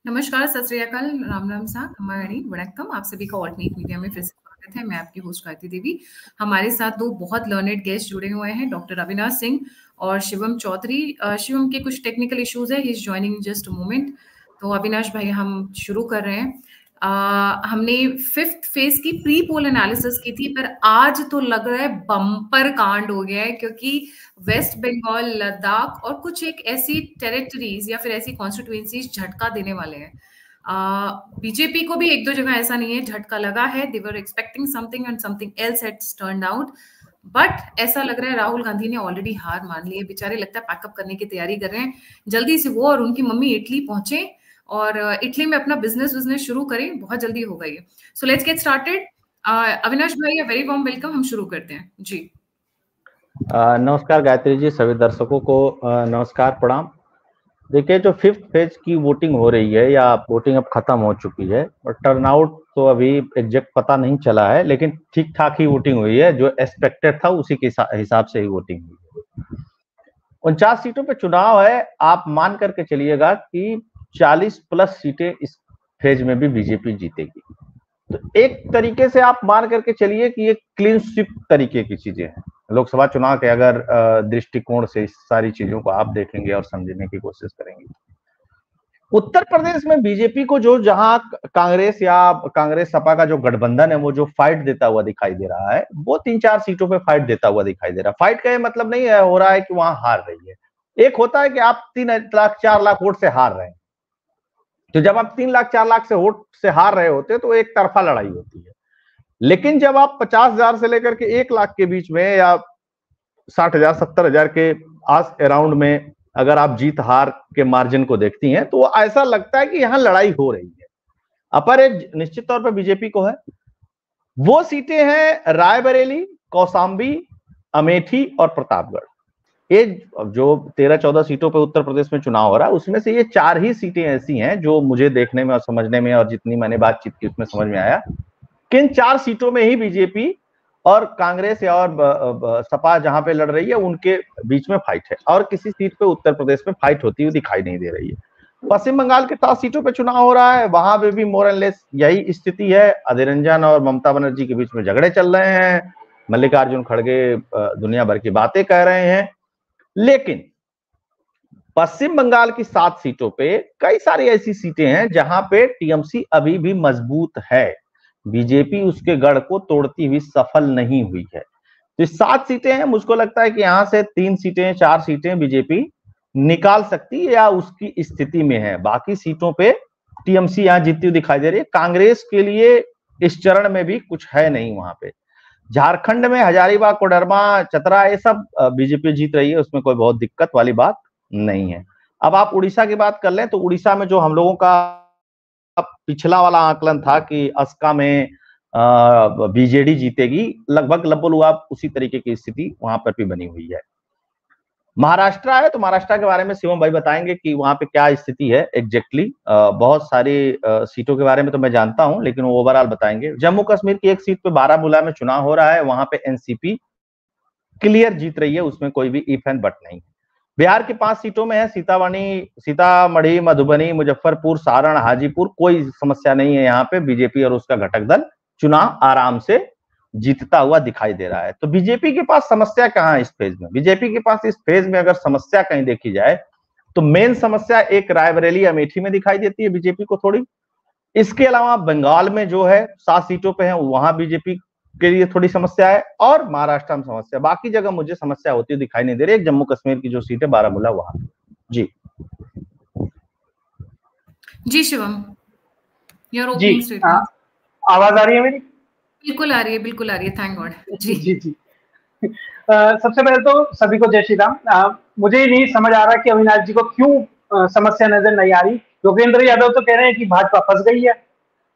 नमस्कार, सत श्री अकाल, राम राम सा, हमारी वणक्कम। आप सभी का ऑल्टरनेट मीडिया में फिर से स्वागत है। मैं आपकी होस्ट गायत्री देवी। हमारे साथ दो बहुत लर्नेड गेस्ट जुड़े हुए हैं, डॉक्टर अविनाश सिंह और शिवम चौधरी। शिवम के कुछ टेक्निकल इश्यूज है, he is joining just a moment. तो अविनाश भाई, हम शुरू कर रहे हैं। हमने 5th फेज की प्री पोल एनालिसिस की थी, पर आज तो लग रहा है बम्पर कांड हो गया है, क्योंकि वेस्ट बंगाल, लद्दाख और कुछ एक ऐसी टेरिटरीज या फिर ऐसी कॉन्स्टिट्यूएंसीज झटका देने वाले हैं। बीजेपी को भी एक दो जगह ऐसा नहीं है, झटका लगा है। They were expecting something and something else had turned out. But ऐसा लग रहा है राहुल गांधी ने ऑलरेडी हार मान ली है। बेचारे लगता है पैकअप करने की तैयारी कर रहे हैं। जल्दी से वो और उनकी मम्मी इटली पहुंचे और इटली में अपना बिजनेस शुरू करें, बहुत जल्दी हो गई है। So let's get started. Avinash भाई, वेरी वार्म वेलकम। हम शुरू करते हैं जी। नमस्कार गायत्री जी, सभी दर्शकों को नमस्कार, प्रणाम। देखिए, जो 5th फेज की वोटिंग हो रही है या वोटिंग अब खत्म हो चुकी है, और टर्नआउट तो अभी एग्जैक्ट पता नहीं चला है, लेकिन ठीक ठाक ही वोटिंग हुई है। जो एक्सपेक्टेड था उसी के हिसाब से ही वोटिंग हुई है। 49 सीटों पे चुनाव है। आप मान करके चलिएगा कि 40+ सीटें इस फेज में भी बीजेपी जीतेगी। तो एक तरीके से आप मान करके चलिए कि ये क्लीन स्वीप तरीके की चीजें हैं। लोकसभा चुनाव के अगर दृष्टिकोण से इस सारी चीजों को आप देखेंगे और समझने की कोशिश करेंगे। उत्तर प्रदेश में बीजेपी को जो जहां कांग्रेस या कांग्रेस सपा का जो गठबंधन है, वो जो फाइट देता हुआ दिखाई दे रहा है, वो 3-4 सीटों पे फाइट देता हुआ दिखाई दे रहा है। फाइट का ये मतलब नहीं है हो रहा है कि वहां हार रही है। एक होता है कि आप 3 लाख 4 लाख वोट से हार रहे हैं। तो जब आप 3 लाख 4 लाख से वोट से हार रहे होते तो एक तरफा लड़ाई होती है। लेकिन जब आप 50,000 से लेकर के 1 लाख के बीच में या 60,000 70,000 के आस अराउंड में अगर आप जीत हार के मार्जिन को देखती हैं, तो ऐसा लगता है कि यहां लड़ाई हो रही है। अपर एज निश्चित तौर पर बीजेपी को है। वो सीटें हैं रायबरेली, कौशाम्बी, अमेठी और प्रतापगढ़। ये जो 13-14 सीटों पे उत्तर प्रदेश में चुनाव हो रहा है, उसमें से ये 4 ही सीटें ऐसी हैं जो मुझे देखने में और समझने में, और जितनी मैंने बातचीत की उसमें समझ में आया कि इन 4 सीटों में ही बीजेपी और कांग्रेस या और सपा जहां पे लड़ रही है, उनके बीच में फाइट है। और किसी सीट पे उत्तर प्रदेश में फाइट होती हुई दिखाई नहीं दे रही है। पश्चिम बंगाल के 7 सीटों पे चुनाव हो रहा है, वहां पे भी मोर एंड लेस यही स्थिति है। अधीर रंजन और ममता बनर्जी के बीच में झगड़े चल रहे हैं। मल्लिकार्जुन खड़गे दुनिया भर की बातें कह रहे हैं। लेकिन पश्चिम बंगाल की 7 सीटों पे कई सारी ऐसी सीटें हैं जहां पे टीएमसी अभी भी मजबूत है। बीजेपी उसके गढ़ को तोड़ती हुई सफल नहीं हुई है। तो 7 सीटें हैं, मुझको लगता है कि यहां से 3 सीटें 4 सीटें बीजेपी निकाल सकती है या उसकी स्थिति में है। बाकी सीटों पे टीएमसी यहां जीतती हुई दिखाई दे रही है। कांग्रेस के लिए इस चरण में भी कुछ है नहीं वहां पे। झारखंड में हजारीबाग, कोडरमा, चतरा, ये सब बीजेपी जीत रही है, उसमें कोई बहुत दिक्कत वाली बात नहीं है। अब आप उड़ीसा की बात कर लें तो उड़ीसा में जो हम लोगों का पिछला वाला आकलन था कि अस्का में बीजेडी जीतेगी, लगभग लगभग उसी तरीके की स्थिति वहां पर भी बनी हुई है। महाराष्ट्र है तो महाराष्ट्र के बारे में शिवम भाई बताएंगे कि वहां पे क्या स्थिति है एग्जैक्टली। बहुत सारी सीटों के बारे में तो मैं जानता हूं, लेकिन वो ओवरऑल बताएंगे। जम्मू कश्मीर की एक सीट पे बारामूला में चुनाव हो रहा है, वहां पे एनसीपी क्लियर जीत रही है, उसमें कोई भी इफ एंड बट नहीं। बिहार की 5 सीटों में है सीतामढ़ी, मधुबनी, मुजफ्फरपुर, सारण, हाजीपुर। कोई समस्या नहीं है यहाँ पे। बीजेपी और उसका घटक दल चुनाव आराम से जीतता हुआ दिखाई दे रहा है। तो बीजेपी के पास समस्या कहाँ है इस फेज में? बीजेपी के पास इस फेज में अगर समस्या कहीं देखी जाए तो मेन समस्या एक रायबरेली, अमेठी में दिखाई देती है बीजेपी को थोड़ी। इसके अलावा बंगाल में जो है 7 सीटों पे है, वहां बीजेपी के लिए थोड़ी समस्या है, और महाराष्ट्र में समस्या। बाकी जगह मुझे समस्या होती दिखाई नहीं दे रही। जम्मू कश्मीर की जो सीट है बारामूला, वहां। जी जी शिवम, योर जी, ओपनिंग स्टेटमेंट। आवाज आ रही है मेरी? बिल्कुल आ रही है, बिल्कुल आ रही है, थैंक गॉड। जी जी जी। सबसे पहले तो सभी को जय श्री राम। मुझे ये नहीं समझ आ रहा कि अविनाश जी को क्यों समस्या नजर नहीं आ रही। योगेंद्र यादव तो कह रहे हैं कि भाजपा फंस गई है,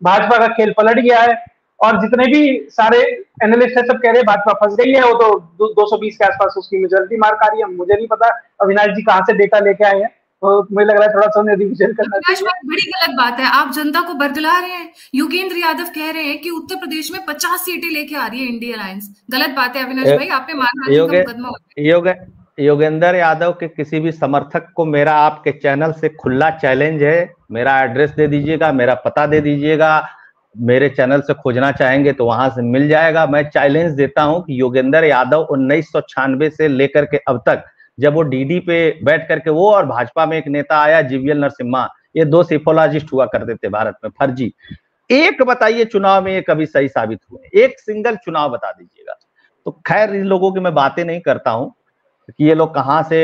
भाजपा का खेल पलट गया है, और जितने भी सारे एनालिस्ट है सब कह रहे हैं भाजपा फंस गई है। वो तो 220 के आसपास उसकी मेजोरिटी मार्क आ रही है। मुझे नहीं पता अविनाश जी कहाँ से डेटा लेके आए हैं, तो मुझे लग रहा है थोड़ा सा उन्हें रिविजन करना चाहिए। बड़ी गलत बात है, आप जनता को बरगला रहे हैं। योगेंद्र यादव कह रहे हैं कि उत्तर प्रदेश में 50 सीटें लेके आ रही है इंडिया अलायंस। गलत बात है अविनाश भाई, आप पे मानहानि का मुकदमा होगा। योगेंद्र यादव के किसी भी समर्थक को मेरा आपके चैनल से खुला चैलेंज है मेरा एड्रेस दे दीजिएगा, मेरा पता दे दीजिएगा, मेरे चैनल से खोजना चाहेंगे तो वहां से मिल जाएगा। मैं चैलेंज देता हूं कि योगेंद्र यादव 1996 से लेकर के अब तक, जब वो डीडी पे बैठ करके, वो और भाजपा में एक नेता आया जीवीएल नरसिम्हा, ये दो सिफोलॉजिस्ट हुआ करते थे भारत में, फर्जी। एक बताइए चुनाव में ये कभी सही साबित हुए? एक सिंगल चुनाव बता दीजिएगा। तो खैर, इन लोगों की मैं बातें नहीं करता हूं कि ये लोग कहाँ से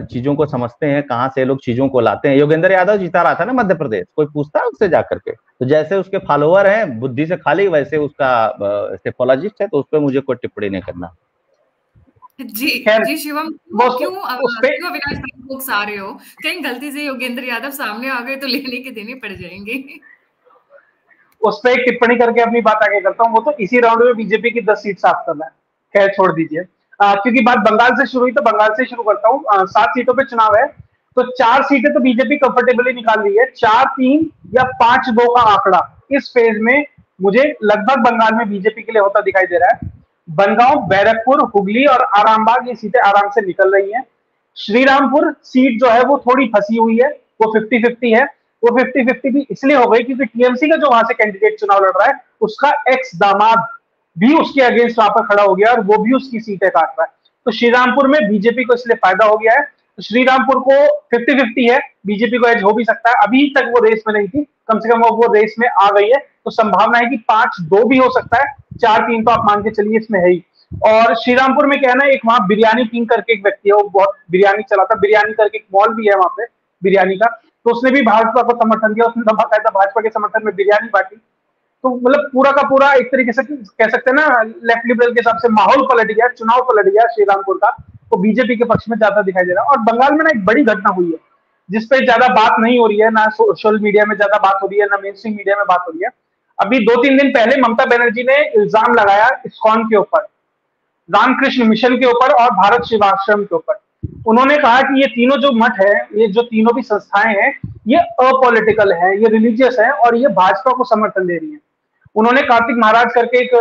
चीजों को समझते हैं, कहाँ से लोग चीजों को लाते हैं। योगेंद्र यादव जीता रहा था ना मध्य प्रदेश, कोई पूछता है उससे जाकर के? तो जैसे उसके फॉलोअर हैं बुद्धि से खाली, वैसे उसका सेफोलॉजिस्ट है, तो उस पर मुझे कोई टिप्पणी नहीं करना। जी शिवम, क्यों अविनाश भाई को उकसा रहे हो? कहीं गलती से योगेंद्र यादव सामने आ गए तो लेने के देने पड़ जाएंगे। उस पर एक टिप्पणी करके अपनी बात आगे करता हूँ। वो तो इसी राउंड में बीजेपी की 10 सीट साफ करना है। खैर छोड़ दीजिए, क्योंकि बात बंगाल से शुरू हुई तो बंगाल से शुरू करता हूँ। 7 सीटों पे चुनाव है, तो 4 सीटें तो बीजेपी कंफर्टेबली निकाल रही है। 4-3 या 5-2 का आंकड़ा इस फेज में मुझे लगभग बंगाल में बीजेपी के लिए होता दिखाई दे रहा है। बनगांव, बैरकपुर, हुगली और आरामबाग ये सीटें आराम से निकल रही हैं। श्रीरामपुर सीट जो है वो थोड़ी फंसी हुई है, वो 50-50 है। वो 50-50 भी इसलिए हो गई क्योंकि टीएमसी का जो वहां से कैंडिडेट चुनाव लड़ रहा है, उसका एक्स दामाद भी उसके अगेंस्ट वहां पर खड़ा हो गया और वो भी उसकी सीटें काट रहा है। तो श्रीरामपुर में बीजेपी को इसलिए फायदा हो गया है। तो श्रीरामपुर को 50-50 है, बीजेपी को एज हो भी सकता है। अभी तक वो रेस में नहीं थी, कम से कम वो रेस में आ गई है, तो संभावना है कि 5-2 भी हो सकता है, 4-3 तो आप मान के चलिए इसमें है ही। और श्रीरामपुर में क्या है ना, एक वहां बिरयानी किंग करके एक व्यक्ति है, वो बहुत बिरयानी चलाता, बिरयानी करके एक मॉल भी है वहां पे बिरयानी का, तो उसने भी भाजपा को समर्थन दिया, उसने बाकायदा भाजपा के समर्थन में बिरयानी बांटी। तो मतलब पूरा का पूरा एक तरीके से कह सकते हैं ना, लेफ्ट लिबरल के हिसाब से माहौल पलट गया, चुनाव पलट गया श्रीरामपुर का, तो बीजेपी के पक्ष में ज्यादा दिखाई दे रहा है। और बंगाल में ना एक बड़ी घटना हुई है जिसपे ज्यादा बात नहीं हो रही है, ना सोशल मीडिया में ज्यादा बात हो रही है, ना मेन स्ट्रीम मीडिया में बात हो रही है। अभी 2-3 दिन पहले ममता बनर्जी ने इल्जाम लगाया इस्कॉन के ऊपर, रामकृष्ण मिशन के ऊपर और भारत सेवाश्रम के ऊपर। उन्होंने कहा कि ये तीनों जो मठ है, ये जो तीनों भी संस्थाएं हैं, ये अपॉलिटिकल है, ये रिलीजियस है और ये भाजपा को समर्थन दे रही है। उन्होंने कार्तिक महाराज करके एक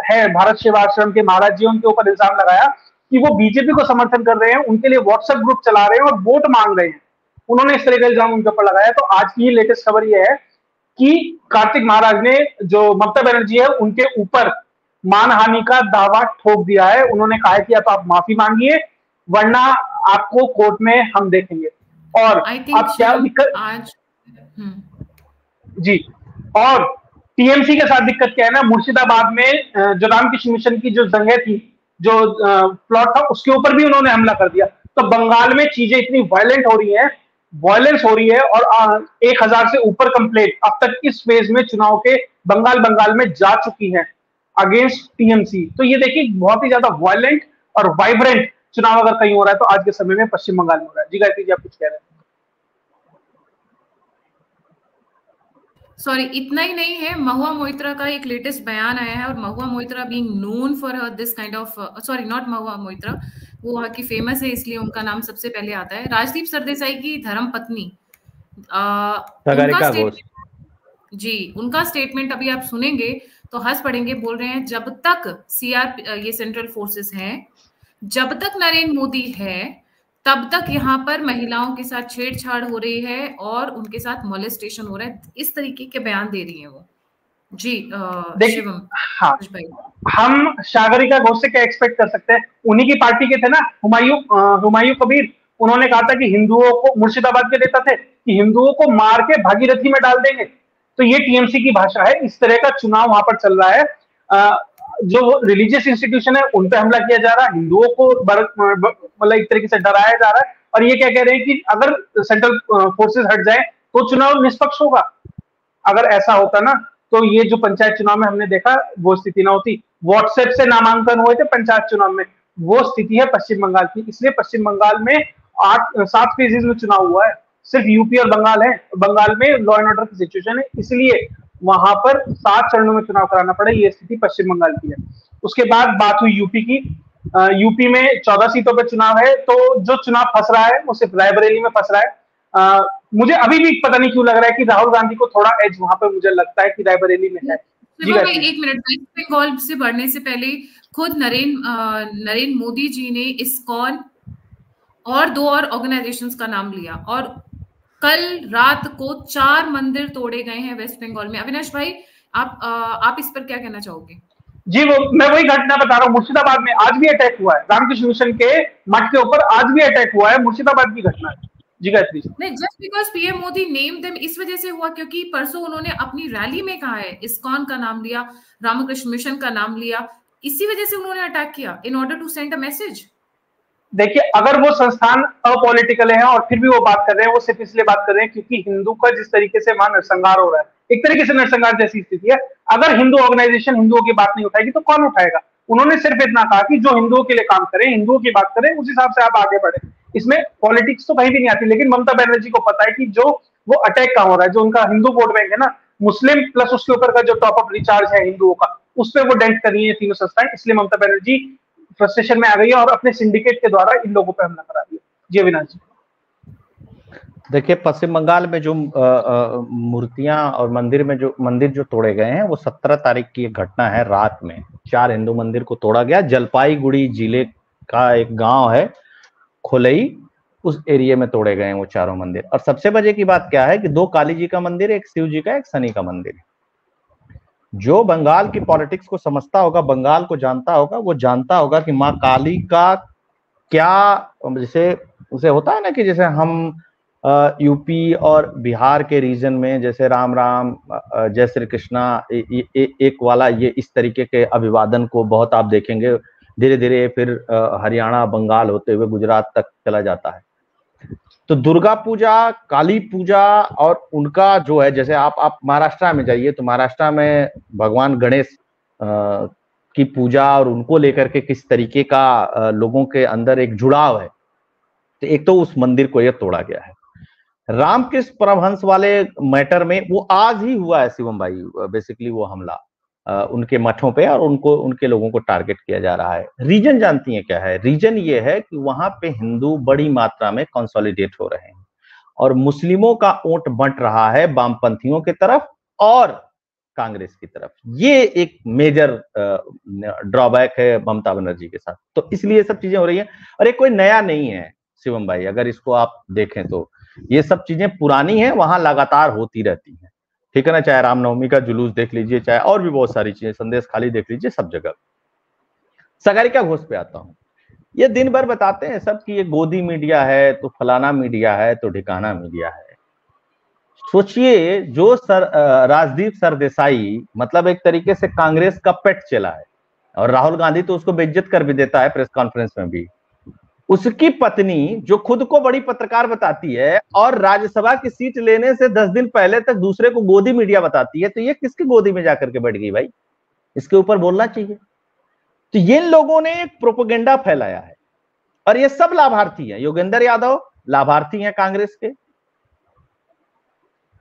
है भारत सेवाश्रम के महाराज जी, उनके ऊपर इल्जाम लगाया कि वो बीजेपी को समर्थन कर रहे हैं, उनके लिए व्हाट्सएप ग्रुप चला रहे हैं और वोट मांग रहे हैं। उन्होंने इस तरह का इल्जाम उनके ऊपर लगाया। तो आज की लेटेस्ट खबर यह है कि कार्तिक महाराज ने, जो ममता बनर्जी है, उनके ऊपर मानहानि का दावा ठोक दिया है। उन्होंने कहा है कि आप माफी मांगिए वरना आपको कोर्ट में हम देखेंगे। और अब क्या दिक्कत आज जी, और टीएमसी के साथ दिक्कत क्या है ना, मुर्शिदाबाद में जो रामकृष्ण मिशन की जो जगह थी, जो प्लॉट था, उसके ऊपर भी उन्होंने हमला कर दिया। तो बंगाल में चीजें इतनी वायलेंट हो रही है, वायलेंस हो रही है, और 1000 से ऊपर कंप्लेंट अब तक इस फेज में चुनाव के बंगाल में जा चुकी है अगेंस्ट टीएमसी। तो ये देखिए बहुत ही ज्यादा वायलेंट और वाइब्रेंट चुनाव अगर कहीं हो रहा है तो आज के समय में पश्चिम बंगाल में हो रहा है। जी गायत्री जी, आप कुछ कह रहे हैं? सॉरी, इतना ही नहीं है, महुआ मोइत्रा का एक लेटेस्ट बयान आया है, और Mahua Moitra being known for this kind of, sorry not Mahua Moitra, वो वहाँ की फेमस है इसलिए उनका नाम सबसे पहले आता है। राजदीप सरदेसाई की धर्म पत्नी, उनका स्टेटमेंट अभी आप सुनेंगे तो हंस पड़ेंगे। बोल रहे हैं जब तक ये सेंट्रल फोर्सेस हैं, जब तक नरेंद्र मोदी है, तब तक यहाँ पर महिलाओं के साथ छेड़छाड़ हो रही है और उनके साथ मोलेस्टेशन हो रहा है। इस तरीके के बयान दे रही है वो। जी शिवम। हाँ, हम सागरिका घोष से क्या एक्सपेक्ट कर सकते हैं? उन्हीं की पार्टी के थे ना हुमायूं कबीर। उन्होंने कहा था कि हिंदुओं को, मुर्शिदाबाद के नेता थे, कि हिंदुओं को मार के भागीरथी में डाल देंगे। तो ये टीएमसी की भाषा है। इस तरह का चुनाव वहां पर चल रहा है। जो रिलीजियस इंस्टीट्यूशन है उन पे हमला किया जा रहा है, हिंदुओं को मतलब एक तरीके से डराया जा रहा है। और ये क्या कह रहे हैं कि अगर सेंट्रल फोर्सेस हट जाए तो चुनाव निष्पक्ष होगा। अगर ऐसा होता ना तो ये जो पंचायत चुनाव में हमने देखा वो स्थिति ना होती। व्हाट्सएप से नामांकन हुए थे पंचायत चुनाव में, वो स्थिति है पश्चिम बंगाल की। इसलिए पश्चिम बंगाल में 7 फेजेस में चुनाव हुआ है, सिर्फ यूपी और बंगाल है। बंगाल में लॉ एंड ऑर्डर की सिचुएशन है, इसलिए वहां पर 7 चरणों में चुनाव कराना पड़ा। ये स्थिति पश्चिम बंगाल की है। उसके बाद बात हुई यूपी की। यूपी में 14 सीटों पर चुनाव है। तो जो चुनाव फंस रहा है वो सिर्फ रायबरेली में फंस रहा है। मुझे अभी भी पता नहीं क्यों लग रहा है कि राहुल गांधी को थोड़ा एज वहां पर मुझे लगता है कि रायबरेली में है। एक मिनट, वेस्ट बंगाल से बढ़ने से पहले खुद नरेंद्र मोदी जी ने इस्कॉन और 2 और ऑर्गेनाइजेशंस का नाम लिया और कल रात को 4 मंदिर तोड़े गए हैं वेस्ट बंगाल में। अविनाश भाई, आप इस पर क्या कहना चाहोगे? जी, मैं वही घटना बता रहा हूँ। मुर्शिदाबाद में आज भी अटैक हुआ है, रामकृष्ण मिशन के मठ के ऊपर आज भी अटैक हुआ है। मुर्शिदाबाद की घटना है। जी गायत्री। नहीं, just because PM Modi name them इस वजह से हुआ क्योंकि परसों उन्होंने अपनी रैली में कहा है, इस्कॉन का नाम लिया, रामकृष्ण मिशन का नाम लिया, इसी वजह से उन्होंने अटैक किया in order to send a message. देखिए, अगर वो संस्थान अपॉलिटिकल है और फिर भी वो बात कर रहे हैं, वो सिर्फ इसलिए बात कर रहे हैं क्योंकि हिंदू का जिस तरीके से वहां नरसंहार हो रहा है, एक तरीके से नरसंहार जैसी स्थिति है। अगर हिंदू ऑर्गेनाइजेशन हिंदुओं की बात नहीं उठाएगी तो कौन उठाएगा? उन्होंने सिर्फ इतना कहा कि जो हिंदुओं के लिए काम करें, हिंदुओं की बात करें, उस हिसाब से आप आगे बढ़े। इसमें पॉलिटिक्स तो कहीं भी नहीं आती। लेकिन ममता बनर्जी को पता है कि जो वो अटैक का हो रहा है, जो उनका हिंदू वोट बैंक है ना, मुस्लिम प्लस उसके ऊपर का जो टॉप अप रिचार्ज है हिंदुओं का, उस पर वो डेंट कर रही है तीनों संस्थाएं। इसलिए ममता बनर्जी फ्रस्ट्रेशन में आ गई है और अपने सिंडिकेट के द्वारा इन लोगों पर हमला करा दिया। जी अविनाश जी। देखिए, पश्चिम बंगाल में जो मूर्तियां और मंदिर जो तोड़े गए हैं, वो 17 तारीख की एक घटना है। रात में 4 हिंदू मंदिर को तोड़ा गया। जलपाईगुड़ी जिले का एक गांव है खोलई, उस एरिया में तोड़े गए हैं वो चारों मंदिर। और सबसे मजे की बात क्या है कि 2 काली जी का मंदिर, एक शिव जी का, एक शनि का मंदिर है। जो बंगाल की पॉलिटिक्स को समझता होगा, बंगाल को जानता होगा, वो जानता होगा कि माँ काली का क्या, जैसे उसे होता है ना कि जैसे हम यूपी और बिहार के रीजन में जैसे राम राम जय श्री कृष्णा एक वाला ये इस तरीके के अभिवादन को बहुत आप देखेंगे। धीरे धीरे फिर हरियाणा बंगाल होते हुए गुजरात तक चला जाता है। तो दुर्गा पूजा, काली पूजा और उनका जो है, जैसे आप महाराष्ट्र में जाइए तो महाराष्ट्र में भगवान गणेश की पूजा और उनको लेकर के किस तरीके का लोगों के अंदर एक जुड़ाव है। तो एक तो उस मंदिर को ये तोड़ा गया है। रामकृष्ण परमहंस वाले मैटर में वो आज ही हुआ है शिवम भाई, बेसिकली वो हमला उनके मठों पे और उनके लोगों को टारगेट किया जा रहा है। रीजन जानती हैं क्या है? रीजन ये है कि वहां पे हिंदू बड़ी मात्रा में कंसोलिडेट हो रहे हैं और मुस्लिमों का वोट बंट रहा है वामपंथियों की तरफ और कांग्रेस की तरफ। ये एक मेजर ड्रॉबैक है ममता बनर्जी के साथ। तो इसलिए सब चीजें हो रही हैं और ये कोई नया नहीं है शिवम भाई। अगर इसको आप देखें तो ये सब चीजें पुरानी हैं, वहां लगातार होती रहती हैं। ठीक है ना? चाहे रामनवमी का जुलूस देख लीजिए, चाहे और भी बहुत सारी चीजें, संदेश खाली देख लीजिए, सब जगह। सागरिका घोष पे आता हूं। ये दिन भर बताते हैं सब कि ये गोदी मीडिया है, तो फलाना मीडिया है, तो ढिकाना मीडिया है। सोचिए, जो राजदीप सरदेसाई मतलब एक तरीके से कांग्रेस का पेट चला है और राहुल गांधी तो उसको बेइज्जत कर भी देता है प्रेस कॉन्फ्रेंस में भी। उसकी पत्नी जो खुद को बड़ी पत्रकार बताती है और राज्यसभा की सीट लेने से 10 दिन पहले तक दूसरे को गोदी मीडिया बताती है, तो ये किसकी गोदी में जाकर के बैठ गई भाई? इसके ऊपर बोलना चाहिए। तो ये लोगों ने एक प्रोपेगेंडा फैलाया है और ये सब लाभार्थी हैं। योगेंद्र यादव लाभार्थी हैं कांग्रेस के,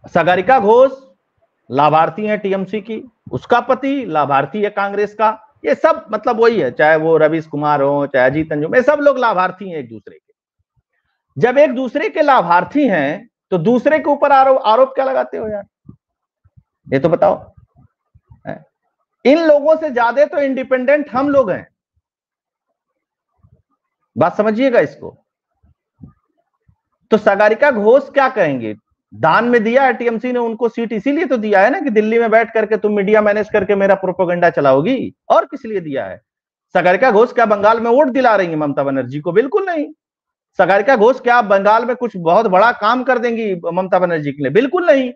सागरिका घोष लाभार्थी हैं टीएमसी की, उसका पति लाभार्थी है कांग्रेस का। ये सब मतलब वही है, चाहे वो रवीश कुमार हो, चाहे अजीत अंजुम, ये सब लोग लाभार्थी हैं एक दूसरे के। जब एक दूसरे के लाभार्थी हैं तो दूसरे के ऊपर आरोप क्या लगाते हो यार? ये तो बताओ। इन लोगों से ज्यादा तो इंडिपेंडेंट हम लोग हैं, बात समझिएगा इसको। तो सागरिका घोष क्या कहेंगे? दान में दिया है टीएमसी ने उनको सीट, इसीलिए तो दिया है ना कि दिल्ली में बैठ करके तुम मीडिया मैनेज करके मेरा प्रोपेगेंडा चलाओगी, और किस लिए दिया है? सागरिका घोष क्या बंगाल में वोट दिला रही है ममता बनर्जी को? बिल्कुल नहीं। सागरिका घोष क्या बंगाल में कुछ बहुत बड़ा काम कर देंगी ममता बनर्जी के लिए? बिल्कुल नहीं।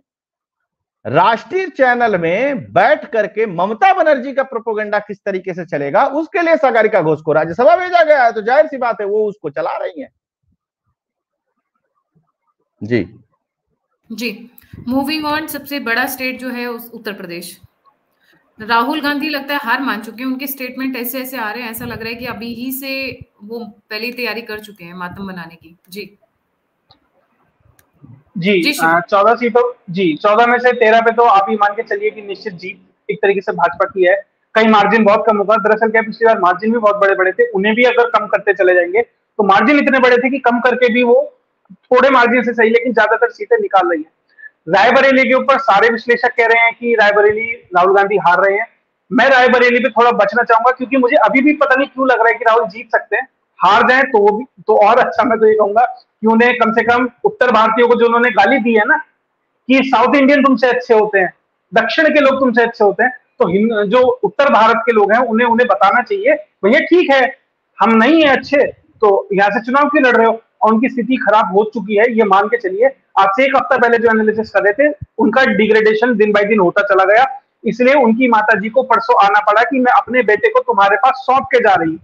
राष्ट्रीय चैनल में बैठ करके ममता बनर्जी का प्रोपेगेंडा किस तरीके से चलेगा, उसके लिए सागरिका घोष को राज्यसभा भेजा गया है। तो जाहिर सी बात है वो उसको चला रही है। जी, मूविंग ऑन। सबसे बड़ा स्टेट जो है उत्तर प्रदेश। राहुल गांधी लगता है हार मान चुके हैं। उनके स्टेटमेंट ऐसे ऐसे आ रहे हैं, ऐसा लग रहा है कि अभी ही से वो पहले तैयारी कर चुके हैं मातम बनाने की। जी 14 सीटों, जी 14 में से 13 पे तो आप ही मान के चलिए कि निश्चित जीत एक तरीके से भाजपा की है। कहीं मार्जिन बहुत कम होगा। दरअसल क्या, पिछली बार मार्जिन भी बहुत बड़े बड़े थे, उन्हें भी अगर कम करते चले जाएंगे तो मार्जिन इतने बड़े थे कि कम करके भी वो थोड़े मार्जिन से सही, लेकिन ज्यादातर सीटें निकाल रही है। रायबरेली के ऊपर सारे विश्लेषक कह रहे हैं कि रायबरेली राहुल गांधी हार रहे हैं। मैं रायबरेली पे थोड़ा बचना चाहूंगा क्योंकि मुझे अभी भी पता नहीं क्यों लग रहा है कि राहुल जीत सकते हैं। हार जाए तो वो भी तो और अच्छा। मैं तो ये कहूंगा कि उन्हें कम से कम उत्तर भारतीयों को जो उन्होंने गाली दी है ना कि साउथ इंडियन तुमसे अच्छे होते हैं, दक्षिण के लोग तुमसे अच्छे होते हैं, तो जो उत्तर भारत के लोग हैं उन्हें उन्हें बताना चाहिए भैया ठीक है हम नहीं है अच्छे, तो यहाँ से चुनाव क्यों लड़ रहे हो। और उनकी स्थिति खराब हो चुकी है, ये मान के चलिए। आज से एक हफ्ता पहले जो एनालिसिस कर रहे थे उनका डिग्रेडेशन दिन बाय दिन होता चला गया, इसलिए उनकी माताजी को परसों आना पड़ा कि मैं अपने बेटे को तुम्हारे पास सौंप के जा रही।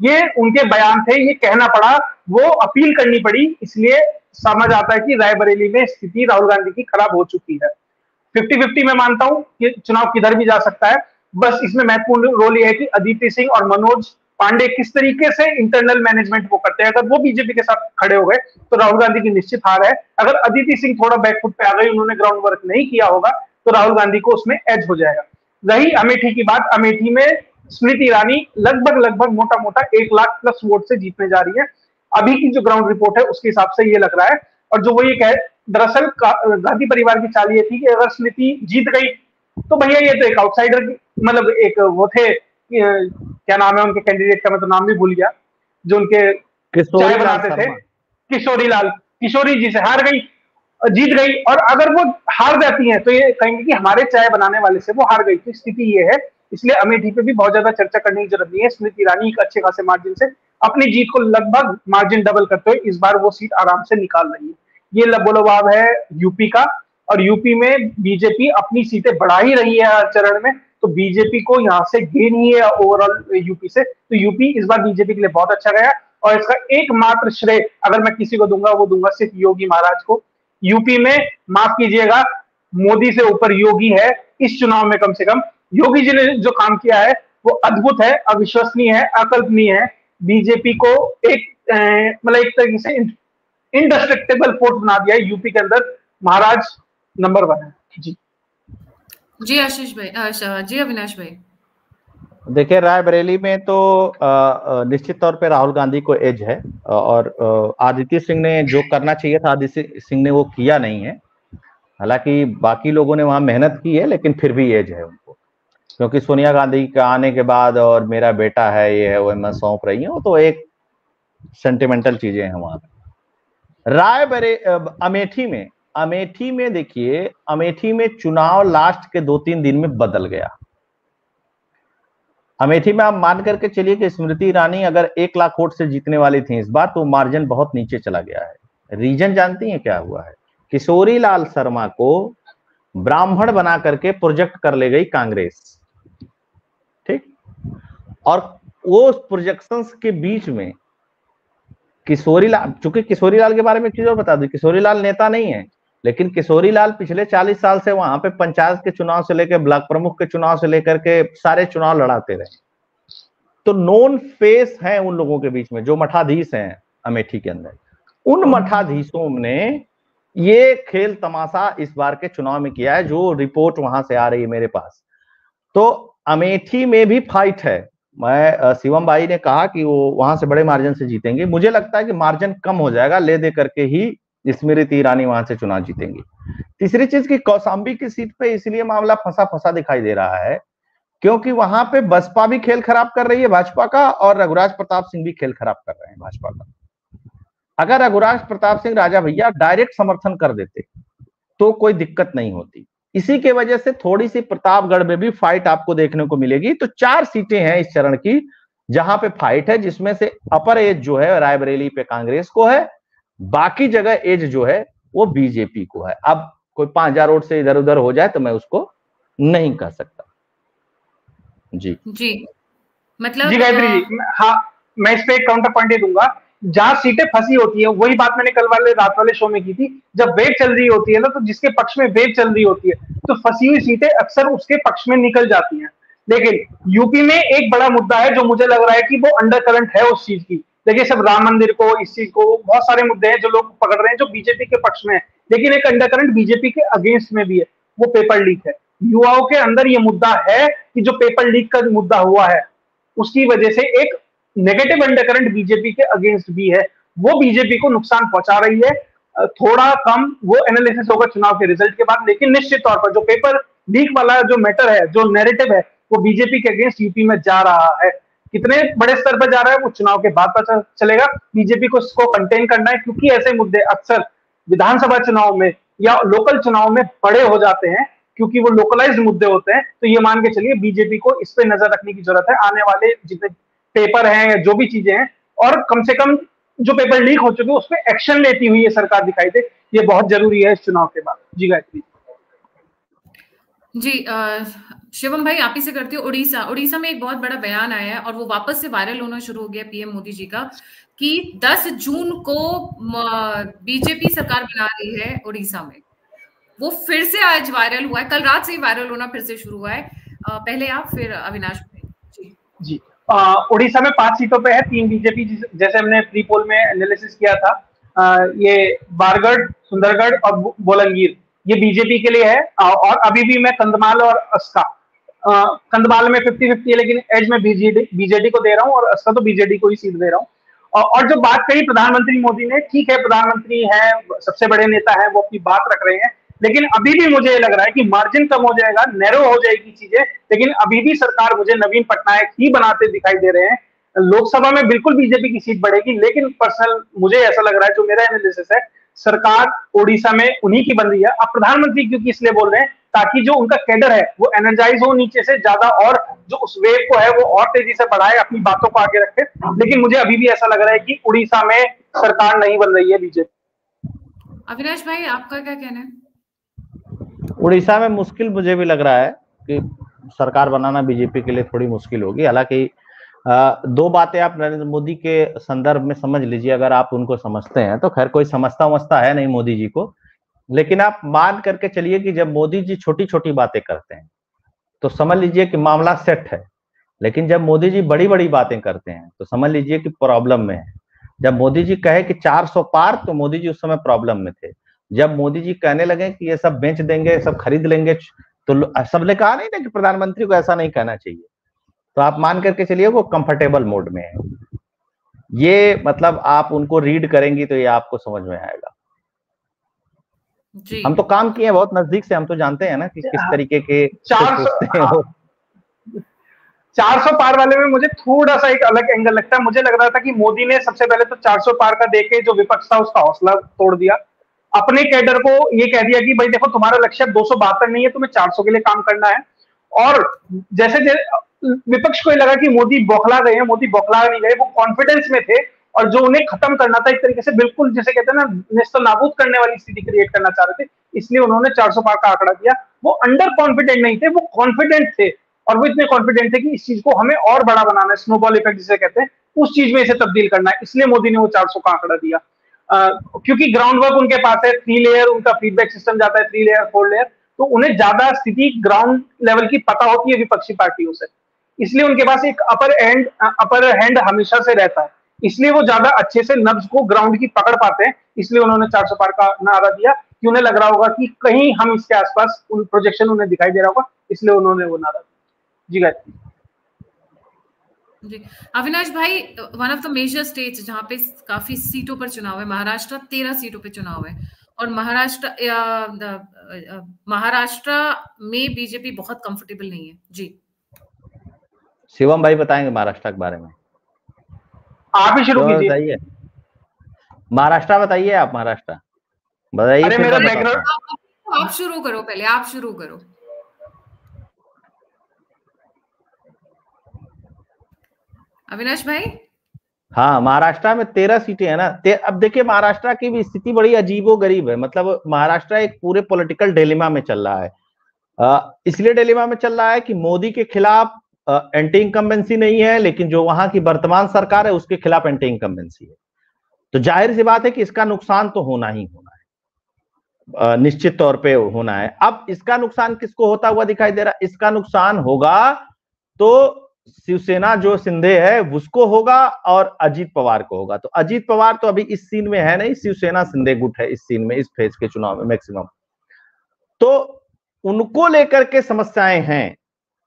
ये उनके बयान थे, ये कहना पड़ा, वो अपील करनी पड़ी, इसलिए समझ आता है कि रायबरेली में स्थिति राहुल गांधी की खराब हो चुकी है। 50-50 मैं मानता हूं कि चुनाव किधर भी जा सकता है, बस इसमें महत्वपूर्ण रोल ये है कि अदिति सिंह और मनोज पांडे किस तरीके से इंटरनल मैनेजमेंट वो करते हैं। अगर वो बीजेपी के साथ खड़े हो गए तो राहुल गांधी की निश्चित हार है। अगर अदिति सिंह थोड़ा बैकफुट पे आ गई, उन्होंने ग्राउंड वर्क नहीं किया होगा, तो राहुल गांधी को उसमें एज हो जाएगा। रही अमेठी की बात, अमेठी में स्मृति ईरानी लगभग मोटा मोटा 1 लाख प्लस वोट से जीतने जा रही है। अभी की जो ग्राउंड रिपोर्ट है उसके हिसाब से ये लग रहा है। और जो वो ये कहे, दरअसल गांधी परिवार की चाल ये थी कि अगर स्मृति जीत गई तो भैया ये तो एक आउटसाइडर, मतलब एक वो थे, क्या नाम है उनके कैंडिडेट का, मैं तो नाम भी भूल गया, जो उनके चाय बनाते थे, किशोरी जी से हार गई, जीत गई। और अगर वो हार जाती हैं तो ये कहेंगे कि हमारे चाय बनाने वाले से वो हार गई। तो स्थिति ये है, इसलिए अमेठी पे भी बहुत ज्यादा चर्चा करने की जरूरत नहीं है। स्मृति ईरानी एक अच्छे खासे मार्जिन से अपनी जीत को लगभग मार्जिन डबल करते हुए इस बार वो सीट आराम से निकाल रही है। ये लबोलबाब है यूपी का, और यूपी में बीजेपी अपनी सीटें बढ़ा ही रही है हर चरण में, तो बीजेपी को यहाँ से गेन ही है ओवरऑल यूपी से। तो यूपी इस बार बीजेपी के लिए बहुत अच्छा गया, और इसका एकमात्र श्रेय अगर मैं किसी को दूंगा वो दूंगा सिर्फ योगी महाराज को। यूपी में माफ कीजिएगा, मोदी से ऊपर योगी है इस चुनाव में। कम से कम योगी जी ने जो काम किया है वो अद्भुत है, अविश्वसनीय है, अकल्पनीय है। बीजेपी को एक मतलब एक तरीके से इंडिस्ट्रक्टेबल फोर्स बना दिया है यूपी के अंदर। महाराज नंबर 1 है। जी आशीष भाई, जी अविनाश भाई। देखिए रायबरेली में तो निश्चित तौर पे राहुल गांधी को एज है, और आदित्य सिंह ने जो करना चाहिए था आदित्य सिंह ने वो किया नहीं है। हालांकि बाकी लोगों ने वहां मेहनत की है, लेकिन फिर भी एज है उनको, क्योंकि सोनिया गांधी के आने के बाद और मेरा बेटा है ये है वो मैं सौंप रही हूँ, तो एक सेंटिमेंटल चीजें हैं वहां पे। अमेठी में देखिए, अमेठी में चुनाव लास्ट के 2-3 दिन में बदल गया। अमेठी में आप मान करके चलिए कि स्मृति ईरानी अगर 1 लाख वोट से जीतने वाली थी इस बार, तो मार्जिन बहुत नीचे चला गया है। रीजन जानती हैं क्या हुआ है? किशोरी लाल शर्मा को ब्राह्मण बना करके प्रोजेक्ट कर ले गई कांग्रेस, ठीक। और वो प्रोजेक्शंस के बीच में किशोरी लाल, चूंकि किशोरी लाल के बारे में चीज और बता दूं, किशोरी लाल नेता नहीं है, लेकिन किशोरी लाल पिछले 40 साल से वहां पे पंचायत के चुनाव से लेकर ब्लॉक प्रमुख के चुनाव से लेकर के सारे चुनाव लड़ाते रहे। तो नॉन फेस है उन लोगों के बीच में, जो मठाधीश हैं अमेठी के अंदर। उन मठाधीशों ने ये खेल तमाशा इस बार के चुनाव में किया है, जो रिपोर्ट वहां से आ रही है मेरे पास। तो अमेठी में भी फाइट है। मैं शिवम भाई ने कहा कि वो वहां से बड़े मार्जिन से जीतेंगे, मुझे लगता है कि मार्जिन कम हो जाएगा, ले दे करके ही स्मृति ईरानी वहां से चुनाव जीतेंगी। तीसरी चीज की कौशाम्बी की सीट पे इसलिए मामला फंसा फंसा दिखाई दे रहा है क्योंकि वहां पे बसपा भी खेल खराब कर रही है भाजपा का, और रघुराज प्रताप सिंह भी खेल खराब कर रहे हैं भाजपा का। अगर रघुराज प्रताप सिंह राजा भैया डायरेक्ट समर्थन कर देते तो कोई दिक्कत नहीं होती। इसी के वजह से थोड़ी सी प्रतापगढ़ में भी फाइट आपको देखने को मिलेगी। तो 4 सीटें हैं इस चरण की जहां पे फाइट है, जिसमें से अपर एज जो है रायबरेली पे कांग्रेस को है, बाकी जगह एज जो है वो बीजेपी को है। अब कोई 5000 वोट से इधर उधर हो जाए तो मैं उसको नहीं कह सकता। जी मतलब जी गायत्री जी, हाँ मैं इस पे एक काउंटर पॉइंट ही दूंगा। जहां सीटें फंसी होती है, वही बात मैंने कल वाले रात वाले शो में की थी, जब वेव चल रही होती है ना, तो जिसके पक्ष में वेव चल रही होती है तो फंसी हुई सीटें अक्सर उसके पक्ष में निकल जाती हैं। लेकिन यूपी में एक बड़ा मुद्दा है जो मुझे लग रहा है कि वो अंडर करंट है उस चीज की। देखिए सब राम मंदिर को, इस चीज को, बहुत सारे मुद्दे हैं जो लोग पकड़ रहे हैं जो बीजेपी के पक्ष में है, लेकिन एक अंडर करंट बीजेपी के अगेंस्ट में भी है, वो पेपर लीक है। युवाओं के अंदर ये मुद्दा है कि जो पेपर लीक का मुद्दा हुआ है उसकी वजह से एक नेगेटिव अंडरकरंट बीजेपी के अगेंस्ट भी है, वो बीजेपी को नुकसान पहुंचा रही है। थोड़ा कम वो एनालिसिस होगा चुनाव के रिजल्ट के बाद, लेकिन निश्चित तौर पर जो पेपर लीक वाला जो मैटर है, जो नैरेटिव है, वो बीजेपी के अगेंस्ट यूपी में जा रहा है। कितने बड़े स्तर पर जा रहा है वो चुनाव के बाद पता चलेगा। बीजेपी को इसको कंटेन करना है, क्योंकि ऐसे मुद्दे अक्सर विधानसभा चुनाव में या लोकल चुनाव में बड़े हो जाते हैं, क्योंकि वो लोकलाइज्ड मुद्दे होते हैं। तो ये मान के चलिए बीजेपी को इस पे नजर रखने की जरूरत है, आने वाले जितने पेपर हैं, जो भी चीजें हैं, और कम से कम जो पेपर लीक हो चुके हैं उस पर एक्शन लेती हुई ये सरकार दिखाई दे, ये बहुत जरूरी है इस चुनाव के बाद। जी गायत्री जी। शिवम भाई आप ही से करती हूँ। उड़ीसा में एक बहुत बड़ा बयान आया है और वो वापस से वायरल होना शुरू हो गया पीएम मोदी जी का, कि 10 जून को बीजेपी सरकार बना रही है उड़ीसा में। वो फिर से आज वायरल हुआ है, कल रात से ही वायरल होना फिर से शुरू हुआ है। पहले आप, फिर अविनाश भाई। जी उड़ीसा में 5 सीटों पे है, 3 बीजेपी, जैसे हमने प्री पोल में एनालिसिस किया था। ये बारगढ़, सुंदरगढ़ और बोलंगीर ये बीजेपी के लिए है। और अभी भी मैं कंधमाल और अस्का, कंधमाल में 50-50 है, लेकिन एज में बीजेडी को दे रहा हूँ और अस्का तो बीजेडी को ही सीट दे रहा हूँ। और जो बात कही प्रधानमंत्री मोदी ने, ठीक है, प्रधानमंत्री है, सबसे बड़े नेता है, वो अपनी बात रख रहे हैं, लेकिन अभी भी मुझे लग रहा है कि मार्जिन कम हो जाएगा, नैरो हो जाएगी चीजें, लेकिन अभी भी सरकार मुझे नवीन पटनायक ही बनाते दिखाई दे रहे हैं। लोकसभा में बिल्कुल बीजेपी की सीट बढ़ेगी, लेकिन पर्सनल मुझे ऐसा लग रहा है, जो मेरा एनालिसिस है, सरकार उड़ीसा में उन्हीं की बन रही है। अब प्रधानमंत्री क्योंकि इसलिए बोल रहे हैं ताकि जो उनका कैडर है वो एनर्जाइज हो नीचे से ज्यादा, और जो उस वेव को है वो और तेजी से बढ़ाए, अपनी बातों को आगे रखे। लेकिन मुझे अभी भी ऐसा लग रहा है कि उड़ीसा में सरकार नहीं बन रही है बीजेपी। अविनाश भाई आपका क्या कहना है? उड़ीसा में मुश्किल मुझे भी लग रहा है कि सरकार बनाना बीजेपी के लिए थोड़ी मुश्किल होगी। हालांकि 2 बातें आप नरेंद्र मोदी के संदर्भ में समझ लीजिए, अगर आप उनको समझते हैं तो। खैर कोई समझता है नहीं मोदी जी को, लेकिन आप मान करके चलिए कि जब मोदी जी छोटी छोटी बातें करते हैं तो समझ लीजिए कि मामला सेट है, लेकिन जब मोदी जी बड़ी बड़ी बातें करते हैं तो समझ लीजिए कि प्रॉब्लम में है। जब मोदी जी कहे कि 400 पार, तो मोदी जी उस समय प्रॉब्लम में थे। जब मोदी जी कहने लगे कि ये सब बेच देंगे, सब खरीद लेंगे, तो सबने कहा नहीं ना कि प्रधानमंत्री को ऐसा नहीं कहना चाहिए, तो आप मान करके चलिए वो कंफर्टेबल मोड में है। ये मतलब आप उनको रीड करेंगी तो ये आपको समझ में आएगा। जी। हम तो काम किए बहुत नजदीक से, हम तो जानते हैं ना कि किस तरीके के 400 पार वाले में मुझे थोड़ा सा एक अलग एंगल लगता है। मुझे लग रहा था कि मोदी ने सबसे पहले तो 400 पार का देके जो विपक्ष था उसका हौसला तोड़ दिया, अपने कैडर को ये कह दिया कि भाई देखो तुम्हारा लक्ष्य 272 नहीं है, तुम्हें 400 के लिए काम करना है। और जैसे विपक्ष को लगा कि मोदी बौखला गए हैं, मोदी बौखला नहीं गए, वो कॉन्फिडेंस में थे, और जो उन्हें खत्म करना था एक तरीके से, बिल्कुल जैसे कहते हैं ना, नेस्तो नाबूद करने वाली स्थिति क्रिएट करना चाह रहे थे, इसलिए उन्होंने 400 पार का आंकड़ा दिया। वो अंडर कॉन्फिडेंट नहीं थे, वो कॉन्फिडेंट थे, और वो इतने कॉन्फिडेंट थे कि इस चीज को हमें और बड़ा बनाना है, स्नोबॉल इफेक्ट जिसे कहते हैं, उस चीज में इसे तब्दील करना है, इसलिए मोदी ने वो 400 का आंकड़ा दिया। क्योंकि ग्राउंड वर्क उनके पास है, 3 लेयर उनका फीडबैक सिस्टम जाता है, 3 लेयर 4 लेयर, तो उन्हें ज्यादा स्थिति ग्राउंड लेवल की पता होती है विपक्षी पार्टियों से, इसलिए उनके पास एक अपर हैंड हमेशा से रहता है, इसलिए वो ज्यादा अच्छे से नब्ज को ग्राउंड की पकड़ पाते हैं, इसलिए उन्होंने 400 पार का नारा दिया कि उन्हें लग रहा होगा कि कहीं हम इसके आसपास प्रोजेक्शन उन्हें दिखाई दे रहा होगा, इसलिए उन्होंने वो नारा दिया। जी गायत्री जी। अविनाश भाई, one of the major states जहाँ पे काफी सीटों पर चुनाव है, महाराष्ट्र 13 सीटों पे चुनाव है, और महाराष्ट्र में बीजेपी बहुत कंफर्टेबल नहीं है। जी शिवम भाई बताएंगे महाराष्ट्र के बारे में। आप ही शुरू कीजिए। महाराष्ट्र बताइए, आप महाराष्ट्र बताइए। अरे मेरा बैकग्राउंड आप शुरू करो, पहले आप शुरू करो। अविनाश भाई। हाँ, महाराष्ट्र में 13 सीटें है ना। अब देखिए महाराष्ट्र की भी स्थिति बड़ी अजीबोगरीब है। मतलब महाराष्ट्र एक पूरे पॉलिटिकल डिलेमा में चल रहा है। इसलिए डिलेमा में चल रहा है कि मोदी के खिलाफ एंटी इनकम्बेंसी नहीं है, लेकिन जो वहां की वर्तमान सरकार है उसके खिलाफ एंटी इनकम्बेंसी है। तो जाहिर सी बात है कि इसका नुकसान तो होना ही होना है, निश्चित तौर पे होना है। अब इसका नुकसान किसको होता हुआ दिखाई दे रहा है? इसका नुकसान होगा तो शिवसेना जो शिंदे है उसको होगा, और अजीत पवार को होगा। तो अजीत पवार तो अभी इस सीन में है नहीं, शिवसेना शिंदे गुट है इस सीन में, इस फेज के चुनाव में मैक्सिमम। तो उनको लेकर के समस्याएं हैं,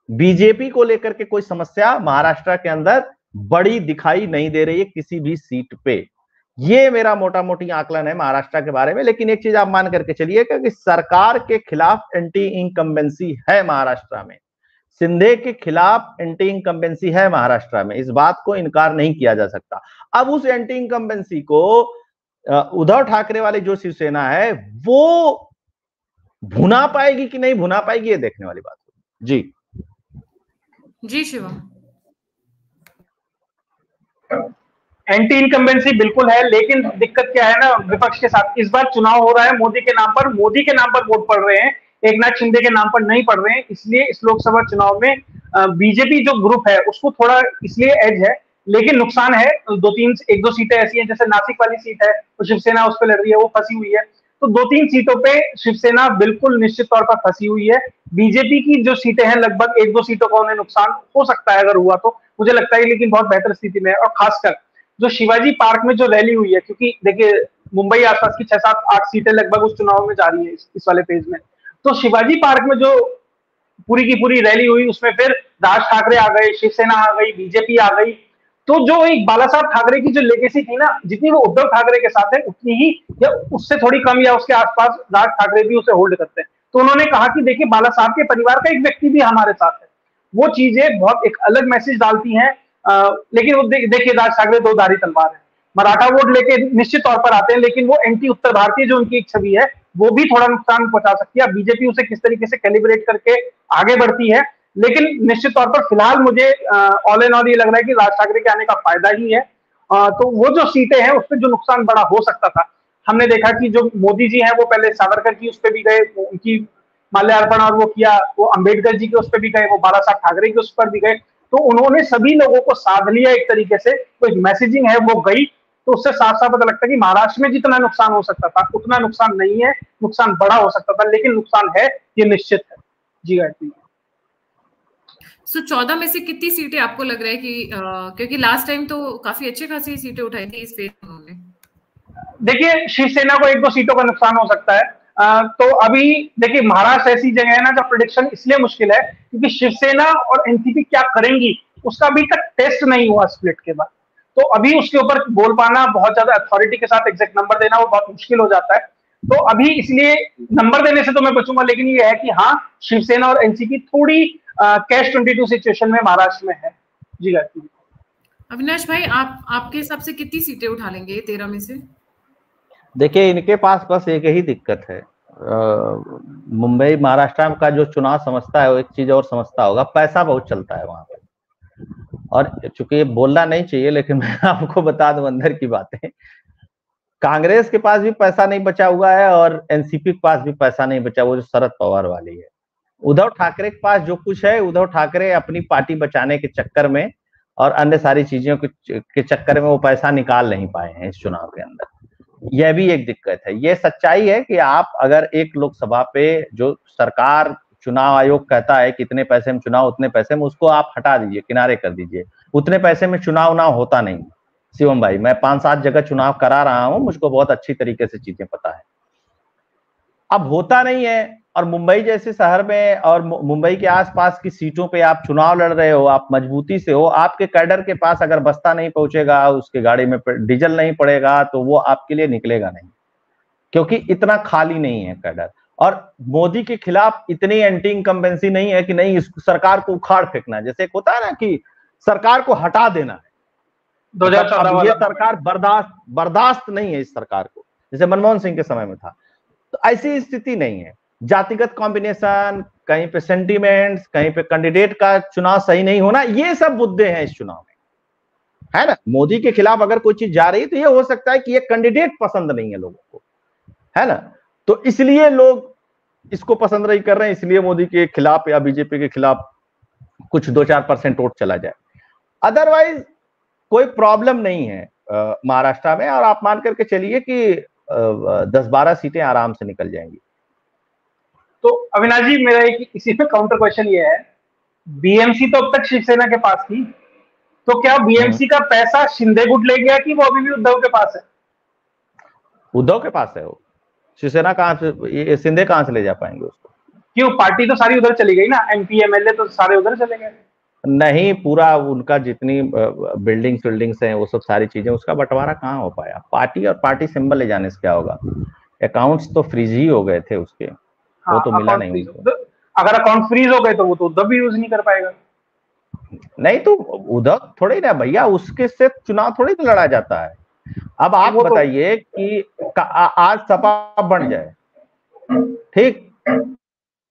बीजेपी को लेकर के कोई समस्या महाराष्ट्र के अंदर बड़ी दिखाई नहीं दे रही है किसी भी सीट पे। ये मेरा मोटा मोटी आकलन है महाराष्ट्र के बारे में। लेकिन एक चीज आप मान करके चलिए कि सरकार के खिलाफ एंटी इनकम्बेंसी है महाराष्ट्र में। शिंदे के खिलाफ एंटी इनकम्बेंसी है महाराष्ट्र में, इस बात को इनकार नहीं किया जा सकता। अब उस एंटी इनकम्बेंसी को उद्धव ठाकरे वाली जो शिवसेना है वो भुना पाएगी कि नहीं भुना पाएगी, ये देखने वाली बात है। जी शिवम। एंटी इनकम्बेंसी बिल्कुल है, लेकिन दिक्कत क्या है ना विपक्ष के साथ, इस बार चुनाव हो रहा है मोदी के नाम पर, मोदी के नाम पर वोट पड़ रहे हैं, एकनाथ शिंदे के नाम पर नहीं पड़ रहे हैं। इसलिए इस लोकसभा चुनाव में बीजेपी जो ग्रुप है उसको थोड़ा इसलिए एज है, लेकिन नुकसान है। एक दो सीटें ऐसी हैं, जैसे नासिक वाली सीट है वो शिवसेना उस पर लड़ रही है, वो फंसी हुई है। तो 2-3 सीटों पे शिवसेना बिल्कुल निश्चित तौर पर फंसी हुई है। बीजेपी की जो सीटें हैं लगभग 1-2 सीटों का उन्हें नुकसान हो सकता है अगर हुआ तो, मुझे लगता है, लेकिन बहुत बेहतर स्थिति में है। और खासकर जो शिवाजी पार्क में जो रैली हुई है, क्योंकि देखिए मुंबई आसपास की 6-7-8 सीटें लगभग उस चुनाव में जा रही है इस वाले फेज में, तो शिवाजी पार्क में जो पूरी की पूरी रैली हुई उसमें फिर राज ठाकरे आ गए, शिवसेना आ गई, बीजेपी आ गई। तो जो एक बाला साहब ठाकरे की जो लेगेसी थी ना, जितनी वो उद्धव ठाकरे के साथ है उतनी ही या उससे थोड़ी कम या उसके आसपास राज ठाकरे भी उसे होल्ड करते हैं। तो उन्होंने कहा कि देखिए बाला साहब के परिवार का एक व्यक्ति भी हमारे साथ है। वो चीजें बहुत एक अलग मैसेज डालती हैं। लेकिन वो देखिए राज ठाकरे दो धारी तलवार है, मराठा वोट लेके निश्चित तौर पर आते हैं, लेकिन वो एंटी उत्तर भारतीय जो उनकी एक छवि है वो भी थोड़ा नुकसान पहुंचा सकती है। बीजेपी उसे किस तरीके से कैलिब्रेट करके आगे बढ़ती है, लेकिन निश्चित तौर पर फिलहाल मुझे ऑल एंड ऑल ये लग रहा है कि राज ठाकरे के आने का फायदा ही है। तो वो जो सीटें हैं उस पर जो नुकसान बड़ा हो सकता था, हमने देखा कि जो मोदी जी हैं वो पहले सावरकर की उस पर भी गए, उनकी माल्यार्पण और वो किया, वो अंबेडकर जी के उस पर भी गए, वो बाला साहब ठाकरे के उस पर भी गए। तो उन्होंने सभी लोगों को साध लिया एक तरीके से, तो एक मैसेजिंग है वो गई। तो उससे साफ साफ पता लगता है कि महाराष्ट्र में जितना नुकसान हो सकता था उतना नुकसान नहीं है, नुकसान बड़ा हो सकता था, लेकिन नुकसान है ये निश्चित है। जी गायत्री। सो 14 में से कितनी सीटें आपको लग रहा है कि क्योंकि लास्ट टाइम तो काफी अच्छी खासी सीटें उठाई थी इस फेज में उन्होंने। देखिए शिवसेना को 1-2 सीटों का नुकसान हो सकता है। तो अभी देखिए महाराष्ट्र ऐसी जगह है ना जब प्रेडिक्शन इसलिए मुश्किल है क्योंकि शिवसेना और एनसीपी क्या करेंगी उसका अभी तक टेस्ट नहीं हुआ स्प्लिट के बाद। तो अभी उसके ऊपर बोल पाना, बहुत ज्यादा अथॉरिटी के साथ एग्जैक्ट नंबर देना वो बहुत मुश्किल हो जाता है। तो अभी इसलिए नंबर देने से तो मैं बचूंगा, लेकिन ये है कि हाँ शिवसेना और एनसीपी थोड़ी कैश 22 सिचुएशन में महाराष्ट्र में है। जी गायत्री। अविनाश भाई आपके हिसाब से कितनी सीटें उठा लेंगे 13 में से? देखिए इनके पास बस एक ही दिक्कत है, मुंबई महाराष्ट्र का जो चुनाव समझता है वो एक चीज और समझता होगा, पैसा बहुत चलता है वहां पे। और चूंकि ये बोलना नहीं चाहिए लेकिन मैं आपको बता दूं अंदर की बातें, कांग्रेस के पास भी पैसा नहीं बचा हुआ है और एनसीपी के पास भी पैसा नहीं बचा, वो जो शरद पवार वाली है। उद्धव ठाकरे के पास जो कुछ है, उद्धव ठाकरे अपनी पार्टी बचाने के चक्कर में और अन्य सारी चीजों के चक्कर में वो पैसा निकाल नहीं पाए हैं इस चुनाव के अंदर। यह भी एक दिक्कत है। ये सच्चाई है कि आप अगर एक लोकसभा पे जो सरकार चुनाव आयोग कहता है कितने पैसे में चुनाव, उतने पैसे में, उसको आप हटा दीजिए, किनारे कर दीजिए। उतने पैसे में चुनाव ना होता नहीं शिवम भाई। मैं 5-7 जगह चुनाव करा रहा हूं, मुझको बहुत अच्छी तरीके से चीजें पता है। अब होता नहीं है। और मुंबई जैसे शहर में और मुंबई के आसपास की सीटों पे आप चुनाव लड़ रहे हो, आप मजबूती से हो, आपके कैडर के पास अगर बस्ता नहीं पहुंचेगा, उसके गाड़ी में डीजल नहीं पड़ेगा, तो वो आपके लिए निकलेगा नहीं, क्योंकि इतना खाली नहीं है कैडर। और मोदी के खिलाफ इतनी एंटी इनकम्बेंसी नहीं है कि नहीं इस सरकार को उखाड़ फेंकना है, जैसे एक होता है ना कि सरकार को हटा देना है। 2014 ये सरकार बर्दाश्त नहीं है इस सरकार को, जैसे मनमोहन सिंह के समय में था। तो ऐसी स्थिति नहीं है। जातिगत कॉम्बिनेशन, कहीं पे सेंटीमेंट्स, कहीं पे कैंडिडेट का चुनाव सही नहीं होना, ये सब मुद्दे हैं इस चुनाव में, है ना। मोदी के खिलाफ अगर कोई चीज जा रही है तो ये हो सकता है कि ये कैंडिडेट पसंद नहीं है लोगों को, है ना। तो इसलिए लोग इसको पसंद नहीं कर रहे हैं, इसलिए मोदी के खिलाफ या बीजेपी के खिलाफ कुछ 2-4% वोट चला जाए। अदरवाइज कोई प्रॉब्लम नहीं है महाराष्ट्र में, और आप मान करके चलिए कि 10-12 सीटें आराम से निकल जाएंगी। तो अविनाश जी मेरा एक इसी पे काउंटर क्वेश्चन ये है, बीएमसी तो अब तक शिवसेना के पास थी, तो क्या बीएमसी का पैसा शिंदे गुट ले गया कि वो अभी भी उद्धव के पास है? उद्धव के पास है वो, शिवसेना कहां से, शिंदे कहां से ले जा पाएंगे उसको? क्यों, पार्टी तो सारी उधर चली गई ना, एमपी एमएलए तो सारे उधर चले गए। नहीं, पूरा उनका जितनी बिल्डिंग्स हैं वो सब सारी चीजें, उसका बंटवारा कहाँ हो पाया? पार्टी और पार्टी सिंबल ले जाने से क्या होगा? अकाउंट्स तो फ्रीज ही हो गए थे उसके, वो तो मिला नहीं उनको। अगर अकाउंट फ्रीज हो गए तो वो तो उद्धव भी यूज नहीं कर पाएगा। नहीं तो उद्धव थोड़ी ना भैया, उसके से चुनाव थोड़ी ना लड़ा जाता है। अब आप बताइए कि आज सपा बंट जाए, ठीक,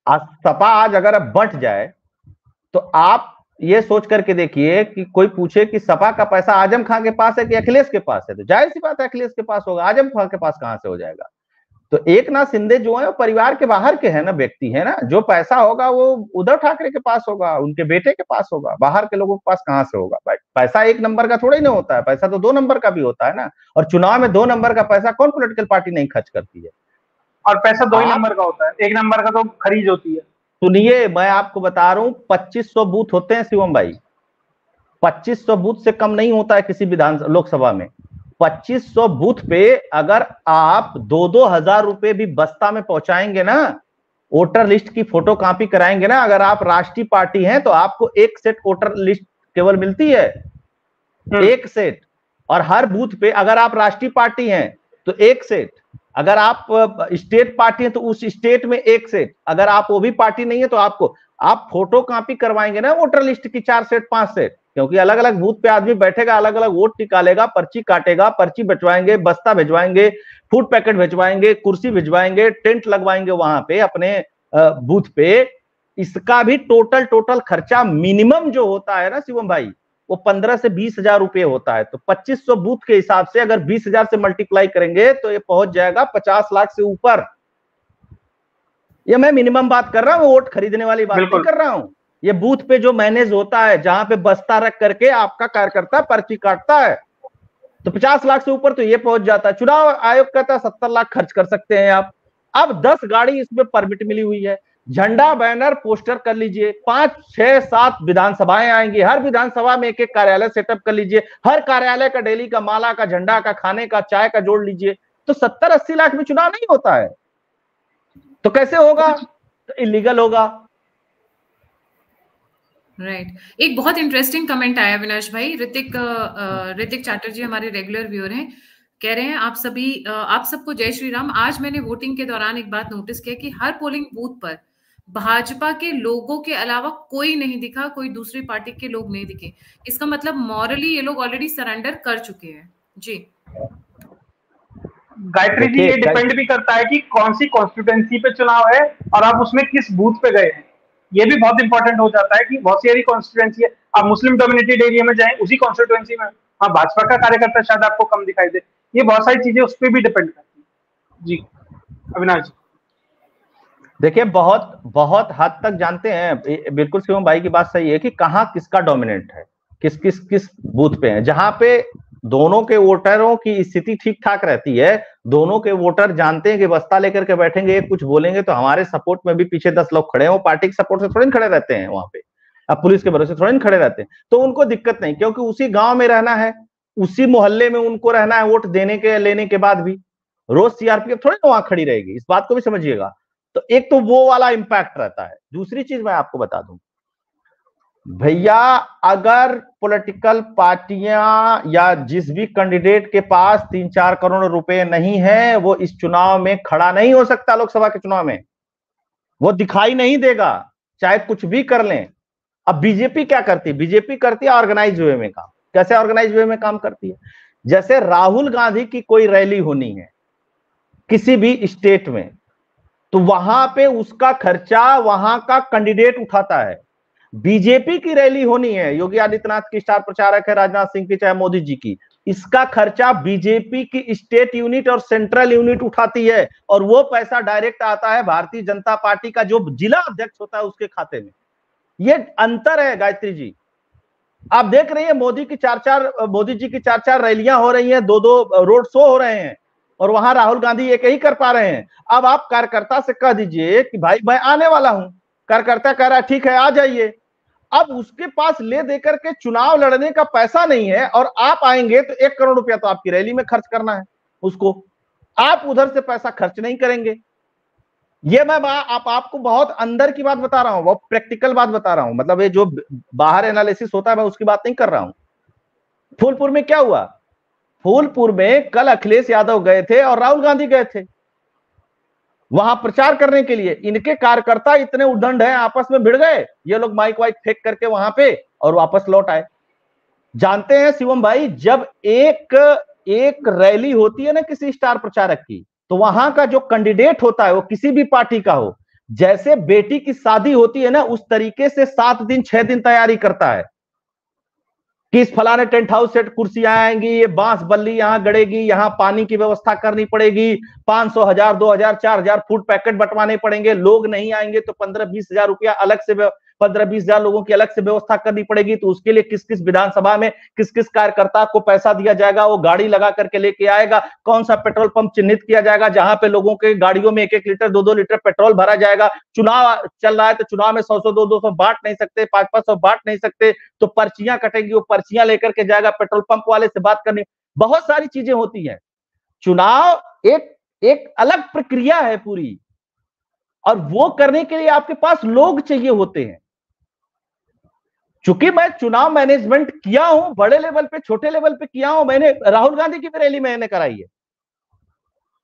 आज सपा आज अगर अब बंट जाए तो आप ये सोच करके देखिए कि कोई पूछे कि सपा का पैसा आजम खां के पास है कि अखिलेश के पास है, तो जाहिर सी बात है अखिलेश के पास होगा, आजम खां के पास कहां से हो जाएगा। तो एकनाथ शिंदे जो है वो परिवार के बाहर के है ना, व्यक्ति है ना, जो पैसा होगा वो उद्धव ठाकरे के पास होगा, उनके बेटे के पास होगा, बाहर के लोगों के पास कहां से होगा। पैसा एक नंबर का थोड़ा ही ना होता है, पैसा तो 2 नंबर का भी होता है ना, और चुनाव में 2 नंबर का पैसा कौन पॉलिटिकल पार्टी नहीं खर्च करती है। और पैसा 2 ही नंबर का होता है, 1 नंबर का तो खरीद होती है। सुनिए मैं आपको बता रहा हूं, 2500 बूथ होते हैं शिवम भाई, 2500 बूथ से कम नहीं होता है किसी लोकसभा में। 2500 बूथ पे अगर आप 2-2 हजार रुपए भी बस्ता में पहुंचाएंगे ना, वोटर लिस्ट की फोटो कॉपी कराएंगे ना, अगर आप राष्ट्रीय पार्टी हैं तो आपको 1 सेट वोटर लिस्ट केवल मिलती है, 1 सेट। और हर बूथ पे अगर आप राष्ट्रीय पार्टी हैं तो 1 सेट, अगर आप स्टेट पार्टी हैं तो उस स्टेट में 1 सेट, अगर आप वो भी पार्टी नहीं है तो आपको, आप फोटो कॉपी करवाएंगे ना वोटर लिस्ट की 4 सेट 5 सेट, क्योंकि अलग अलग बूथ पे आदमी बैठेगा, अलग अलग वोट निकालेगा, पर्ची काटेगा, पर्ची भिजवाएंगे, बस्ता भिजवाएंगे, फूड पैकेट भिजवाएंगे, कुर्सी भिजवाएंगे, टेंट लगवाएंगे वहां पे अपने बूथ पे। इसका भी टोटल खर्चा मिनिमम जो होता है ना शिवम भाई, वो 15 से 20 हजार रुपए होता है। तो 2500 बूथ के हिसाब से अगर 20 हजार से मल्टीप्लाई करेंगे तो ये पहुंच जाएगा 50 लाख से ऊपर। ये मैं मिनिमम बात कर रहा हूं, वोट खरीदने वाली बात नहीं कर रहा हूं। ये बूथ पे जो मैनेज होता है, जहां पे बस्ता रख करके आपका कार्यकर्ता पर्ची काटता है, तो 50 लाख से ऊपर तो ये पहुंच जाता है। चुनाव आयोग कहता है 70 लाख खर्च कर सकते हैं आप। अब 10 गाड़ी इसमें परमिट मिली हुई है, झंडा बैनर पोस्टर कर लीजिए, 5 6 7 विधानसभाएं आएंगी, हर विधानसभा में 1-1 कार्यालय सेटअप कर लीजिए, हर कार्यालय का डेली का माला का, झंडा का, खाने का, चाय का जोड़ लीजिए, तो 70-80 लाख में चुनाव नहीं होता है। तो कैसे होगा? तो इलीगल होगा। राइट एक बहुत इंटरेस्टिंग कमेंट आया अविनाश भाई, ऋतिक चैटर्जी हमारे रेगुलर व्यूअर हैं, कह रहे हैं आप सबको जय श्री राम। आज मैंने वोटिंग के दौरान एक बात नोटिस किया कि हर पोलिंग बूथ पर भाजपा के लोगों के अलावा कोई नहीं दिखा, कोई दूसरी पार्टी के लोग नहीं दिखे। इसका मतलब मॉरली ये लोग ऑलरेडी सरेंडर कर चुके हैं। जी गायत्री जी, ये डिपेंड भी करता है कि कौन सी कॉन्स्टिट्यूएंसी पे चुनाव है और आप उसमें किस बूथ पे गए हैं। ये भी बहुत इंपॉर्टेंट हो जाता है कि बहुत सारी कॉन्स्टिट्यूएंसी है, आप मुस्लिम डोमिनेटेड एरिया में जाएं, उसी कॉन्स्टिट्यूएंसी में हाँ भाजपा का कार्यकर्ता शायद आपको कम दिखाई दे। ये बहुत सारी चीजें उस पर भी डिपेंड करती है। जी अविनाश जी, देखिए बहुत हद तक जानते हैं, बिल्कुल शिवम भाई की बात सही है कि कहाँ किसका डोमिनेंट है, किस बूथ पे है। जहां पे दोनों के वोटरों की स्थिति ठीक ठाक रहती है, दोनों के वोटर जानते हैं कि बस्ता लेकर के बैठेंगे, कुछ बोलेंगे तो हमारे सपोर्ट में भी पीछे 10 लोग खड़े हैं, वो पार्टी के सपोर्ट से थोड़े खड़े रहते हैं वहां पे, अब पुलिस के भरोसे थोड़े खड़े रहते हैं, तो उनको दिक्कत नहीं, क्योंकि उसी गांव में रहना है, उसी मोहल्ले में उनको रहना है, वोट देने के लेने के बाद भी रोज सीआरपीएफ थोड़ी ना वहां खड़ी रहेगी, इस बात को भी समझिएगा। तो एक तो वो वाला इंपैक्ट रहता है। दूसरी चीज मैं आपको बता दूं भैया, अगर पॉलिटिकल पार्टियां या जिस भी कैंडिडेट के पास 3-4 करोड़ रुपए नहीं है, वो इस चुनाव में खड़ा नहीं हो सकता। लोकसभा के चुनाव में वो दिखाई नहीं देगा, चाहे कुछ भी कर लें। अब बीजेपी क्या करती है? बीजेपी करती है ऑर्गेनाइज वे में काम। कैसे ऑर्गेनाइज वे में काम करती है? जैसे राहुल गांधी की कोई रैली होनी है किसी भी स्टेट में, तो वहां पे उसका खर्चा वहां का कैंडिडेट उठाता है। बीजेपी की रैली होनी है, योगी आदित्यनाथ की स्टार प्रचारक है, राजनाथ सिंह की चाहे मोदी जी की, इसका खर्चा बीजेपी की स्टेट यूनिट और सेंट्रल यूनिट उठाती है, और वो पैसा डायरेक्ट आता है भारतीय जनता पार्टी का जो जिला अध्यक्ष होता है उसके खाते में। ये अंतर है गायत्री जी। आप देख रही है मोदी जी की 4-4 रैलियां हो रही हैं, 2-2 रोड शो हो रहे हैं, और वहां राहुल गांधी एक ही कर पा रहे हैं। अब आप कार्यकर्ता से कह दीजिए कि भाई मैं आने वाला हूं, कार्यकर्ता कह रहा है ठीक है आ जाइए। अब उसके पास ले देकर के चुनाव लड़ने का पैसा नहीं है, और आप आएंगे तो 1 करोड़ रुपया तो आपकी रैली में खर्च करना है उसको, आप उधर से पैसा खर्च नहीं करेंगे। ये मैं आपको बहुत अंदर की बात बता रहा हूं, बहुत प्रैक्टिकल बात बता रहा हूं, मतलब ये जो बाहर एनालिसिस होता है मैं उसकी बात नहीं कर रहा हूं। फूलपुर में क्या हुआ? फूलपुर में कल अखिलेश यादव गए थे और राहुल गांधी गए थे। वहां प्रचार करने के लिए। इनके कार्यकर्ता इतने उद्दंड हैं, आपस में भिड़ गए, ये लोग माइक वाइक फेंक करके वहां पे और वापस लौट आए। जानते हैं शिवम भाई, जब एक रैली होती है ना किसी स्टार प्रचारक की, तो वहां का जो कैंडिडेट होता है वो किसी भी पार्टी का हो, जैसे बेटी की शादी होती है ना, उस तरीके से 7 दिन 6 दिन तैयारी करता है कि इस फलाने टेंट हाउस से कुर्सियां आएंगी, ये बांस बल्ली यहां गड़ेगी, यहां पानी की व्यवस्था करनी पड़ेगी, 500 1000 2000 4000 फूड पैकेट बंटवाने पड़ेंगे, लोग नहीं आएंगे तो 15-20 हजार रुपया अलग से, 15-20 हजार लोगों की अलग से व्यवस्था करनी पड़ेगी। तो उसके लिए किस किस विधानसभा में किस किस कार्यकर्ता को पैसा दिया जाएगा, वो गाड़ी लगा करके लेके आएगा, कौन सा पेट्रोल पंप चिन्हित किया जाएगा जहां पे लोगों के गाड़ियों में 1-1 लीटर 2-2 लीटर पेट्रोल भरा जाएगा। चुनाव चल रहा है तो चुनाव में 100-100 200-200 बांट नहीं सकते, 500-500 बांट नहीं सकते, तो पर्चियां कटेंगी, वो पर्चियां लेकर के जाएगा, पेट्रोल पंप वाले से बात करनी, बहुत सारी चीजें होती हैं। चुनाव एक अलग प्रक्रिया है पूरी, और वो करने के लिए आपके पास लोग चाहिए होते हैं। चूंकि मैं चुनाव मैनेजमेंट किया हूं, बड़े लेवल पे छोटे लेवल पे किया हूं, मैंने राहुल गांधी की भी रैली मैंने कराई है,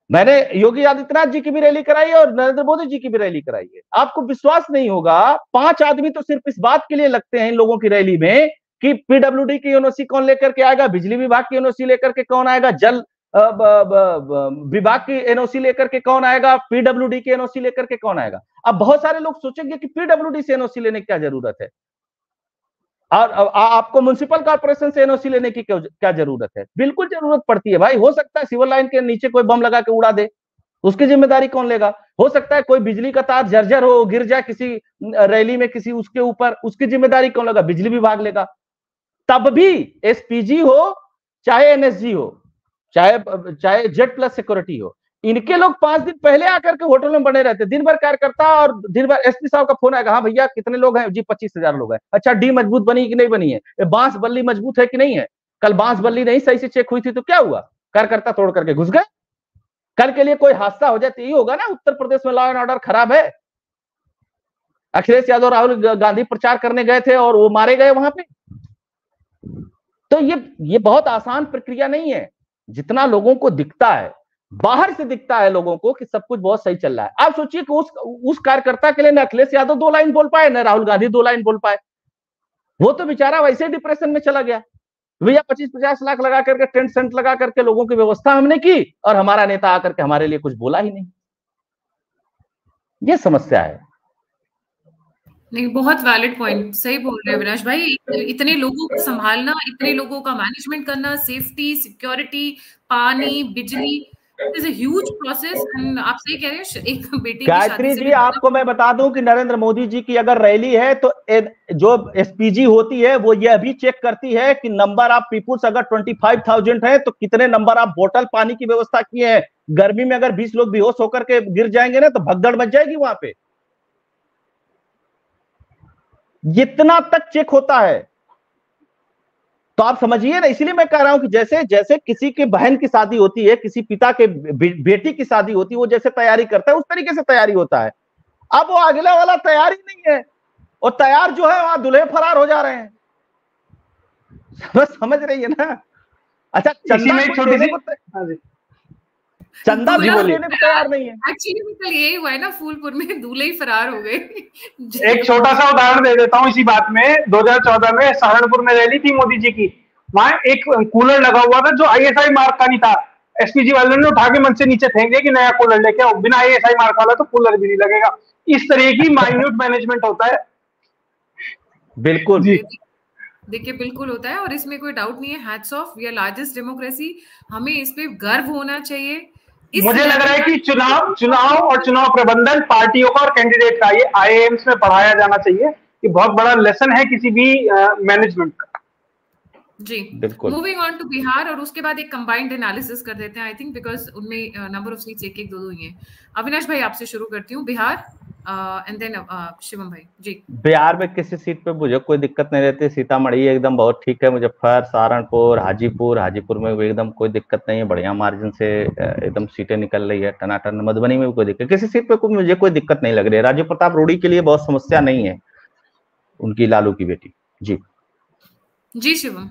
मैंने योगी आदित्यनाथ जी की भी रैली कराई है और नरेंद्र मोदी जी की भी रैली कराई है। आपको विश्वास नहीं होगा, 5 आदमी तो सिर्फ इस बात के लिए लगते हैं इन लोगों की रैली में कि पीडब्ल्यूडी की एनओसी कौन लेकर के आएगा, बिजली विभाग की एनओसी लेकर के कौन आएगा, जल विभाग की एनओसी लेकर के कौन आएगा, पीडब्ल्यूडी की एनओसी लेकर के कौन आएगा। अब बहुत सारे लोग सोचेंगे कि पीडब्ल्यूडी से एनओसी लेने की क्या जरूरत है, और आपको म्युनिसिपल कॉर्पोरेशन से एनओसी लेने की क्या जरूरत है। बिल्कुल जरूरत पड़ती है भाई। हो सकता है सिविल लाइन के नीचे कोई बम लगा के उड़ा दे, उसकी जिम्मेदारी कौन लेगा। हो सकता है कोई बिजली का तार जर्जर हो, गिर जाए किसी रैली में किसी उसके ऊपर, उसकी जिम्मेदारी कौन लेगा, बिजली विभाग लेगा। तब भी एसपीजी हो चाहे एनएसजी हो चाहे जेड प्लस सिक्योरिटी हो, इनके लोग 5 दिन पहले आकर के होटल में बने रहते, दिन भर कार्यकर्ता, और दिन भर एसपी साहब का फोन आएगा, हाँ भैया कितने लोग हैं जी, 25,000 लोग हैं। अच्छा, डी मजबूत बनी कि नहीं बनी है, बांस बल्ली मजबूत है कि नहीं है, कल बांस बल्ली नहीं सही से चेक हुई थी तो क्या हुआ, कार्यकर्ता तोड़ करके घुस गए। कल के लिए कोई हादसा हो जाए तो यही होगा ना, उत्तर प्रदेश में लॉ एंड ऑर्डर खराब है, अखिलेश यादव राहुल गांधी प्रचार करने गए थे और वो मारे गए वहां पे। तो ये बहुत आसान प्रक्रिया नहीं है जितना लोगों को दिखता है, बाहर से दिखता है लोगों को कि सब कुछ बहुत सही चल रहा है। आप सोचिए कि उस कार्यकर्ता के लिए न अखिलेश यादव 2 लाइन बोल पाए, न राहुल गांधी 2 लाइन बोल पाए, वो तो बेचारा वैसे डिप्रेशन में चला गया। भैया 25-50 लाख लगा करके टेंट सेंट लगा करके लोगों की व्यवस्था हमने की और हमारा नेता आकर के हमारे लिए कुछ बोला ही नहीं। ये समस्या है। नहीं, बहुत वैलिड पॉइंट, सही बोल रहे हैं अविनाश भाई। इतने लोगों को संभालना, इतने लोगों का मैनेजमेंट करना, सेफ्टी, सिक्योरिटी, पानी, बिजली, it is a huge process. And आप सही कह रहे हैं, एक बेटी की गायत्री जी, आपको मैं बता दूं कि नरेंद्र मोदी जी की अगर रैली है तो जो एसपीजी होती है वो यह भी चेक करती है कि नंबर ऑफ पीपुल्स अगर 25,000 है तो कितने नंबर ऑफ बोतल पानी की व्यवस्था की है। गर्मी में अगर 20 लोग बेहोश होकर के गिर जाएंगे ना तो भगदड़ मच जाएगी वहां पे। इतना तक चेक होता है, तो आप समझिए ना। इसीलिए मैं कह रहा हूं कि जैसे जैसे किसी के बहन की शादी होती है, किसी पिता के बेटी की शादी होती है, वो जैसे तैयारी करता है उस तरीके से तैयारी होता है। अब वो अगला वाला तैयारी नहीं है, और तैयार जो है वहां दूल्हे फरार हो जा रहे हैं। समझ रही है ना। अच्छा, चंदा भी लेने को तैयार नहीं है। एक्चुअली कल यही हुआ है ना, फूलपुर में दूल्हे ही फरार हो गए। एक छोटा सा उदाहरण दे देता हूँ इसी बात में। 2014 में सहारनपुर में रैली थी मोदी जी की, वहां एक कूलर लगा हुआ था जो आईएसआई मार्क का नहीं था। एसपीजी वालों ने उठा के मन से नीचे फेंक दिया कि नया कूलर लेके आओ, बिना आईएसआई मार्क वाला तो कूलर भी नहीं लगेगा। इस तरह की माइन्यूट मैनेजमेंट होता है। बिल्कुल जी, देखिए बिल्कुल होता है, और इसमें कोई डाउट नहीं है। Hats off, we are largest democracy, हमें इस पे गर्व होना चाहिए। मुझे लग रहा है कि चुनाव और चुनाव प्रबंधन पार्टियों का और कैंडिडेट का, ये आईएएम्स में पढ़ाया जाना चाहिए। ये बहुत बड़ा लेसन है किसी भी मैनेजमेंट का। जी, मूविंग ऑन टू बिहार, और उसके बाद एक कंबाइंड एनालिसिस कर देते हैं आई थिंक, बिकॉज उनमें नंबर ऑफ सीट्स 1-1 2-2 ही हैं। अविनाश भाई आपसे शुरू करती हूँ, बिहार एंड देन शिवम भाई। जी, बिहार में किसी सीट पे मुझे कोई दिक्कत नहीं रहती। सीतामढ़ी एकदम बहुत ठीक है, मुजफ्फर, सहारनपुर, हाजीपुर में भी एकदम कोई दिक्कत नहीं है, बढ़िया मार्जिन से एकदम सीटें निकल रही है टनाटन। मधुबनी में भी कोई दिक्कत, किसी सीट पे मुझे कोई दिक्कत नहीं लग रही है। राजीव प्रताप रूडी के लिए बहुत समस्या नहीं है, उनकी लालू की बेटी। जी शिवम।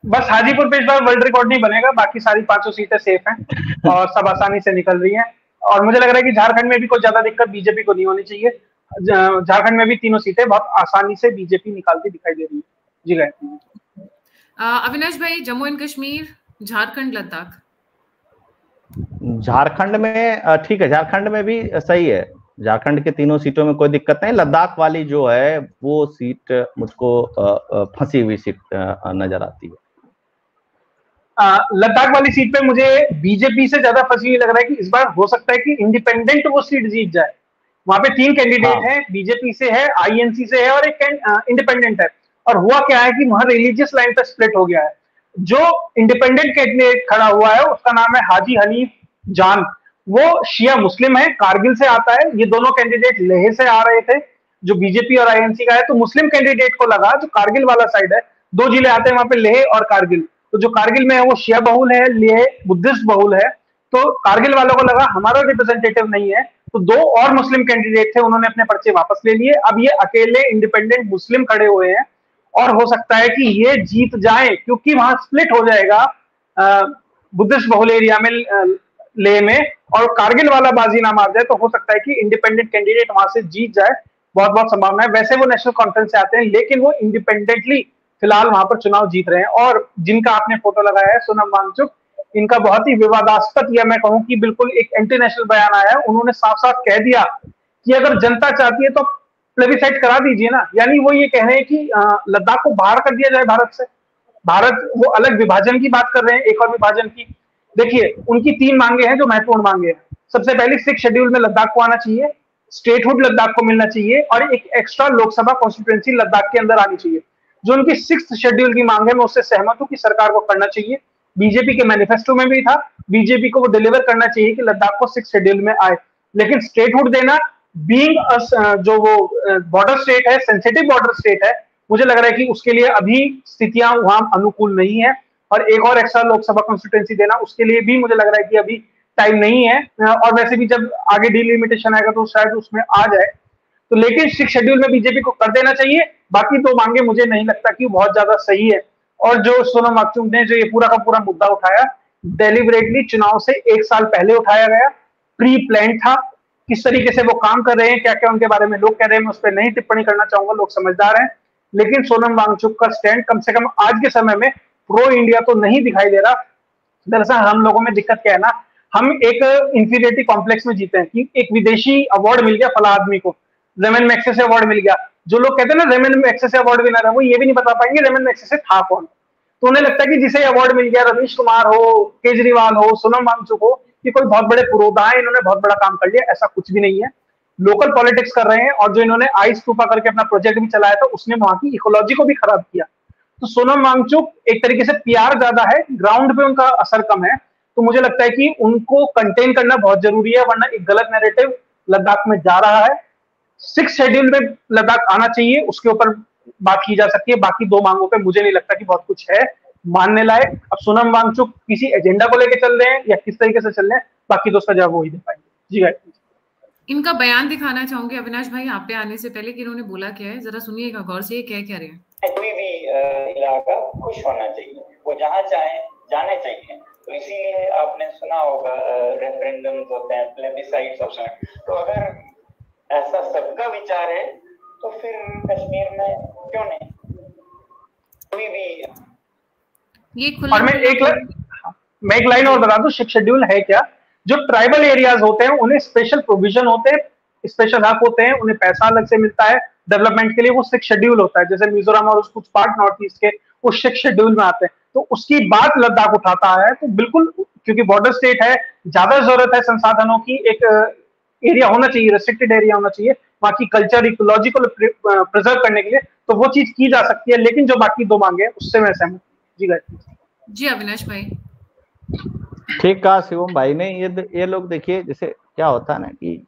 बस हाजीपुर पे इस बार वर्ल्ड रिकॉर्ड नहीं बनेगा, बाकी सारी 500 सीटें सेफ हैं और सब आसानी से निकल रही हैं। और मुझे लग रहा है कि झारखंड में भी कोई ज्यादा दिक्कत बीजेपी को नहीं होनी चाहिए। झारखंड में भी तीनों सीटें बहुत आसानी से बीजेपी निकालती दिखाई दे रही है। जी गायत्री। अविनाश भाई, जम्मू एंड कश्मीर, झारखंड, लद्दाख। झारखंड में ठीक है, झारखंड में भी सही है, झारखंड के तीनों सीटों में कोई दिक्कत नहीं। लद्दाख वाली जो है वो सीट मुझको फंसी हुई सीट नजर आती है। लद्दाख वाली सीट पे मुझे बीजेपी से ज्यादा फंसी हुई लग रहा है कि इस बार हो सकता है कि इंडिपेंडेंट वो सीट जीत जाए। वहां पे 3 कैंडिडेट हैं, बीजेपी से है, आईएनसी से है और एक इंडिपेंडेंट है। और हुआ क्या है कि वहां रिलीजियस लाइन पर स्प्लिट हो गया है। जो इंडिपेंडेंट कैंडिडेट खड़ा हुआ है उसका नाम है हाजी हनीफ जान। वो शिया मुस्लिम है, कारगिल से आता है। ये दोनों कैंडिडेट लेह से आ रहे थे, जो बीजेपी और आईएनसी का है। तो मुस्लिम कैंडिडेट को लगा, जो कारगिल वाला साइड है, 2 जिले आते हैं वहां पे, लेह और कारगिल। तो जो कारगिल में है वो शिया बहुल है, लेह बुद्धिस्ट बहुल है। तो कारगिल वालों को लगा हमारा रिप्रेजेंटेटिव नहीं है, तो 2 और मुस्लिम कैंडिडेट थे, उन्होंने अपने पर्चे वापस ले लिए। अब ये अकेले इंडिपेंडेंट मुस्लिम खड़े हुए हैं और हो सकता है कि ये जीत जाए, क्योंकि वहां स्प्लिट हो जाएगा बुद्धिस्ट बहुल एरिया में, लेह में, और कारगिल वाला बाजी ना मार जाए तो हो सकता है कि इंडिपेंडेंट कैंडिडेट वहां से जीत जाए। बहुत बहुत संभावना है। वैसे वो नेशनल कॉन्फ्रेंस से आते हैं, लेकिन वो इंडिपेंडेंटली फिलहाल वहां पर चुनाव जीत रहे हैं। और जिनका आपने फोटो लगाया है, सोनम वांगचुक, इनका बहुत ही विवादास्पद, या मैं कहूं कि बिल्कुल एक एंटी नेशनल बयान आया है। उन्होंने साफ साफ कह दिया कि अगर जनता चाहती है तो प्लेबिसाइट करा दीजिए ना। यानी वो ये कह रहे हैं कि लद्दाख को बाहर कर दिया जाए भारत से। भारत, वो अलग विभाजन की बात कर रहे हैं, एक और विभाजन की। देखिए, उनकी 3 मांगे हैं जो महत्वपूर्ण मांगे हैं। सबसे पहली, 6 शेड्यूल में लद्दाख को आना चाहिए, स्टेटहुड लद्दाख को मिलना चाहिए, और एक एक्स्ट्रा लोकसभा कॉन्स्टिट्यूएंसी लद्दाख के अंदर आनी चाहिए। जो उनकी 6th शेड्यूल की मांग है, मैं उससे सहमत हूं कि सरकार को करना चाहिए। बीजेपी के मैनिफेस्टो में भी था, बीजेपी को वो डिलीवर करना चाहिए कि लद्दाख को 6th शेड्यूल में आए। लेकिन स्टेटहुड देना, बीइंग जो वो बॉर्डर स्टेट है, सेंसिटिव बॉर्डर स्टेट है, मुझे लग रहा है कि उसके लिए अभी स्थितियां वहां अनुकूल नहीं है। और एक और एक्स्ट्रा लोकसभा कॉन्स्टिट्यूएंसी देना, उसके लिए भी मुझे लग रहा है कि अभी टाइम नहीं है। और वैसे भी जब आगे डिलिमिटेशन आएगा तो शायद उसमें आ जाए। तो लेकिन 6th शेड्यूल में बीजेपी को कर देना चाहिए। बाकी 2 मांगे मुझे नहीं लगता कि बहुत ज्यादा सही है। और जो सोनम वांगचुक ने जो ये पूरा का पूरा मुद्दा उठाया, डेलिबरेटली चुनाव से 1 साल पहले उठाया गया, प्री प्लान था। किस तरीके से वो काम कर रहे हैं, क्या क्या उनके बारे में लोग कह रहे हैं, मैं उस पर नहीं टिप्पणी करना चाहूंगा, लोग समझदार हैं। लेकिन सोनम वांगचुक का स्टैंड कम से कम आज के समय में प्रो इंडिया तो नहीं दिखाई दे रहा। दरअसल हम लोगों में दिक्कत क्या है ना, हम एक इंफीरियरिटी कॉम्प्लेक्स में जीते हैं कि एक विदेशी अवार्ड मिल गया फला आदमी को, रेमन मैग्सेसे अवार्ड मिल गया। जो लोग कहते हैं ना रेमन मैग्सेसे अवार्ड विनर है, वो ये भी नहीं बता पाएंगे रेमन मैग्सेसे था कौन। तो उन्हें लगता है कि जिसे अवार्ड मिल गया, रवीश कुमार हो, केजरीवाल हो, सोनम वांगचुक हो, कि कोई बहुत बड़े पुरोधा है, इन्होंने बहुत बड़ा काम कर लिया। ऐसा कुछ भी नहीं है। लोकल पॉलिटिक्स कर रहे हैं। और जो इन्होंने आइस टूपा करके अपना प्रोजेक्ट भी चलाया था, उसने वहां की इकोलॉजी को भी खराब किया। तो सोनम वांगचुक एक तरीके से पीआर ज्यादा है, ग्राउंड पे उनका असर कम है। तो मुझे लगता है कि उनको कंटेन करना बहुत जरूरी है, वरना एक गलत नैरेटिव लद्दाख में जा रहा है। 6th शेड्यूल में लद्दाख आना चाहिए, उसके ऊपर बात की जा सकती है। बाकी 2 मांगों पे मुझे नहीं लगता कि बहुत कुछ है मानने लायक। अब सोनम वांगचुक किसी एजेंडा को लेकर चल रहे हैं या किस तरीके से चल रहे हैं, बाकी तो उसका जवाब वो ही दे पाएंगे। जी गायत्री। इनका बयान दिखाना चाहूंगे अविनाश भाई, आप पे आने से पहले कि इन्होंने बोला क्या है, जरा सुनिएगा गौर से, क्या कह रहे हैं। कोई भी इलाका खुश होना चाहिए, वो जहाँ चाहे जाने चाहिए। तो इसीलिए आपने सुना होगा रेफरेंडम होते हैं, प्लेबिसाइट्स होते हैं। तो अगर ऐसा सबका विचार है तो फिर कश्मीर में क्यों नहीं, कोई भी ये खुला। और मैं एक लाइन और बता दूं, 6th शेड्यूल है क्या, जो ट्राइबल एरियाज होते हैं उन्हें स्पेशल प्रोविजन होते हैं, स्पेशल हक होते हैं, उन्हें पैसा अलग से मिलता है डेवलपमेंट के लिए, वो 6th शेड्यूल होता है। जैसे मिजोरम और कुछ पार्ट नॉर्थ ईस्ट के उस 6th शेड्यूल में आते हैं। तो उसकी बात लद्दाख उठाता है, तो बिल्कुल, क्योंकि बॉर्डर स्टेट है, ज्यादा जरूरत है संसाधनों की, एक एरिया होना चाहिए, रेस्ट्रिक्टेड एरिया होना चाहिए वहां की कल्चर इकोलॉजी को प्रिजर्व करने के लिए। तो वो चीज की जा सकती है। लेकिन जो बाकी 2 मांगे उससे मैं सहमत। जी गायत्री। जी अविनाश भाई। ठीक कहा शिवम भाई ने। ये लोग देखिए, जैसे क्या होता है ना कि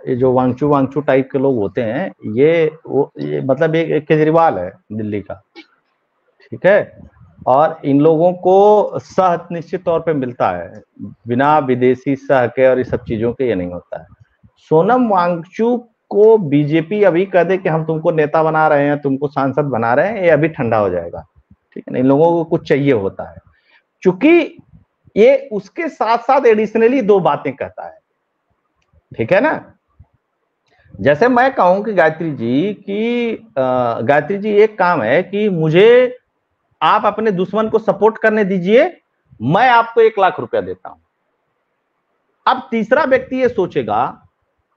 ये जो वांगचू टाइप के लोग होते हैं, ये मतलब एक केजरीवाल है दिल्ली का, ठीक है। और इन लोगों को सह निश्चित तौर पे मिलता है, बिना विदेशी सह के और इस सब चीजों के ये नहीं होता है। सोनम वांगचुक को बीजेपी अभी कह दे कि हम तुमको नेता बना रहे हैं, तुमको सांसद बना रहे हैं, ये अभी ठंडा हो जाएगा, ठीक है ना। इन लोगों को कुछ चाहिए होता है, चूंकि ये उसके साथ साथ एडिशनली 2 बातें कहता है। ठीक है ना। जैसे मैं कहूं कि गायत्री जी एक काम है कि मुझे आप अपने दुश्मन को सपोर्ट करने दीजिए, मैं आपको 1 लाख रुपया देता हूं। अब तीसरा व्यक्ति ये सोचेगा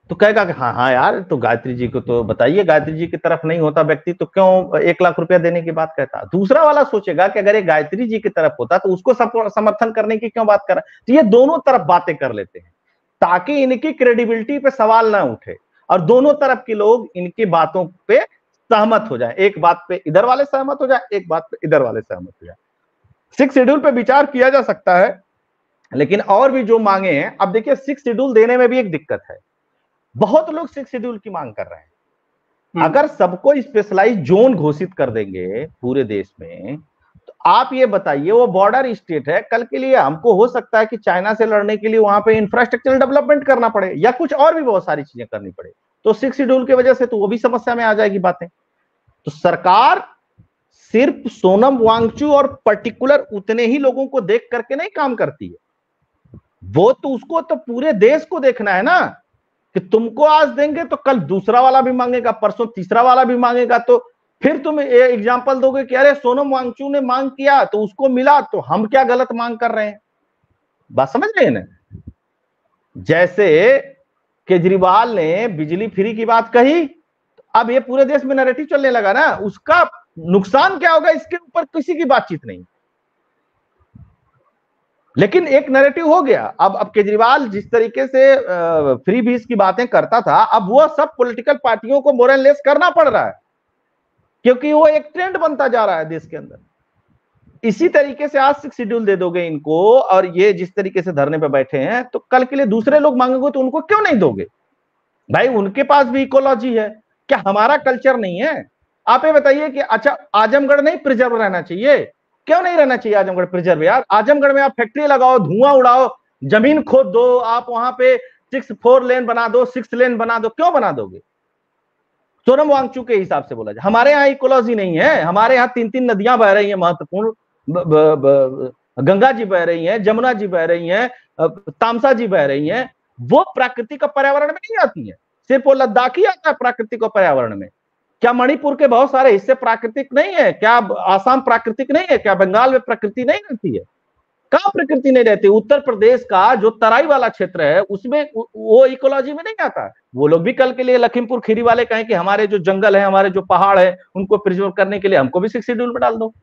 तो कहेगा कि हाँ हाँ यार, तो गायत्री जी को तो बताइए, गायत्री जी की तरफ नहीं होता व्यक्ति तो क्यों 1 लाख रुपया देने की बात कहता। दूसरा वाला सोचेगा कि अगर ये गायत्री जी की तरफ होता तो उसको समर्थन करने की क्यों बात कर रहा। तो ये दोनों तरफ बातें कर लेते हैं ताकि इनकी क्रेडिबिलिटी पे सवाल ना उठे और दोनों तरफ के लोग इनकी बातों पे सहमत हो जाए। एक बात पे इधर वाले सहमत हो जाए, एक बात पे इधर वाले सहमत हो जाए। 6 शेड्यूल पे विचार किया जा सकता है, लेकिन और भी जो मांगे हैं। अब देखिए 6 शेड्यूल देने में भी एक दिक्कत है, बहुत लोग 6 शेड्यूल की मांग कर रहे हैं। अगर सबको स्पेशलाइज जोन घोषित कर देंगे पूरे देश में, तो आप ये बताइए, वो बॉर्डर स्टेट है, कल के लिए हमको हो सकता है कि चाइना से लड़ने के लिए वहां पे इंफ्रास्ट्रक्चर डेवलपमेंट करना पड़े या कुछ और भी बहुत सारी चीजें करनी पड़े, तो 6 शेड्यूल की वजह से तो वो भी समस्या में आ जाएगी बातें। तो सरकार सिर्फ सोनम वांगचू और पर्टिकुलर उतने ही लोगों को देख करके नहीं काम करती है, वो तो उसको तो पूरे देश को देखना है ना, कि तुमको आज देंगे तो कल दूसरा वाला भी मांगेगा, परसों तीसरा वाला भी मांगेगा, तो फिर तुम एग्जांपल दोगे कि अरे सोनम वांगचू ने मांग किया तो उसको मिला, तो हम क्या गलत मांग कर रहे हैं। बात समझ रहे हैं ना। जैसे केजरीवाल ने बिजली फ्री की बात कही, तो अब ये पूरे देश में नैरेटिव चलने लगा ना, उसका नुकसान क्या होगा इसके ऊपर किसी की बातचीत नहीं, लेकिन एक नैरेटिव हो गया। अब केजरीवाल जिस तरीके से फ्री बीज की बातें करता था, अब वो सब पॉलिटिकल पार्टियों को मोरलेस करना पड़ रहा है, क्योंकि वो एक ट्रेंड बनता जा रहा है देश के अंदर। इसी तरीके से आज 6 शेड्यूल दे दोगे इनको, और ये जिस तरीके से धरने पे बैठे हैं, तो कल के लिए दूसरे लोग मांगेंगे तो उनको क्यों नहीं दोगे भाई। उनके पास भी इकोलॉजी है, क्या हमारा कल्चर नहीं है। आप ये बताइए कि अच्छा आजमगढ़ नहीं प्रिजर्व रहना चाहिए, क्यों नहीं रहना चाहिए आजमगढ़ प्रिजर्व यार। आजमगढ़ में आप फैक्ट्री लगाओ, धुआं उड़ाओ, जमीन खोद दो, आप वहां पे 4 लेन बना दो, 6 लेन बना दो, क्यों बना दोगे। सोनम वांगचू के हिसाब से बोला जाए, हमारे यहाँ इकोलॉजी नहीं है, हमारे यहाँ 3 नदियां बह रही हैं महत्वपूर्ण, गंगा जी बह रही हैं, जमुना जी बह रही हैं, तामसा जी बह रही हैं, वो प्राकृतिक पर्यावरण में नहीं आती है, सिर्फ वो लद्दाख ही आता है प्राकृतिक पर्यावरण में। क्या मणिपुर के बहुत सारे हिस्से प्राकृतिक नहीं है, क्या आसाम प्राकृतिक नहीं है, क्या बंगाल में प्रकृति नहीं रहती है, कहां प्रकृति नहीं रहती। उत्तर प्रदेश का जो तराई वाला क्षेत्र है उसमें वो इकोलॉजी में नहीं आता। वो लोग भी कल के लिए लखीमपुर खीरी वाले कहें कि हमारे जो जंगल है, हमारे जो पहाड़ है, उनको प्रिजर्व करने के लिए हमको भी 6 शेड्यूल में डाल दो।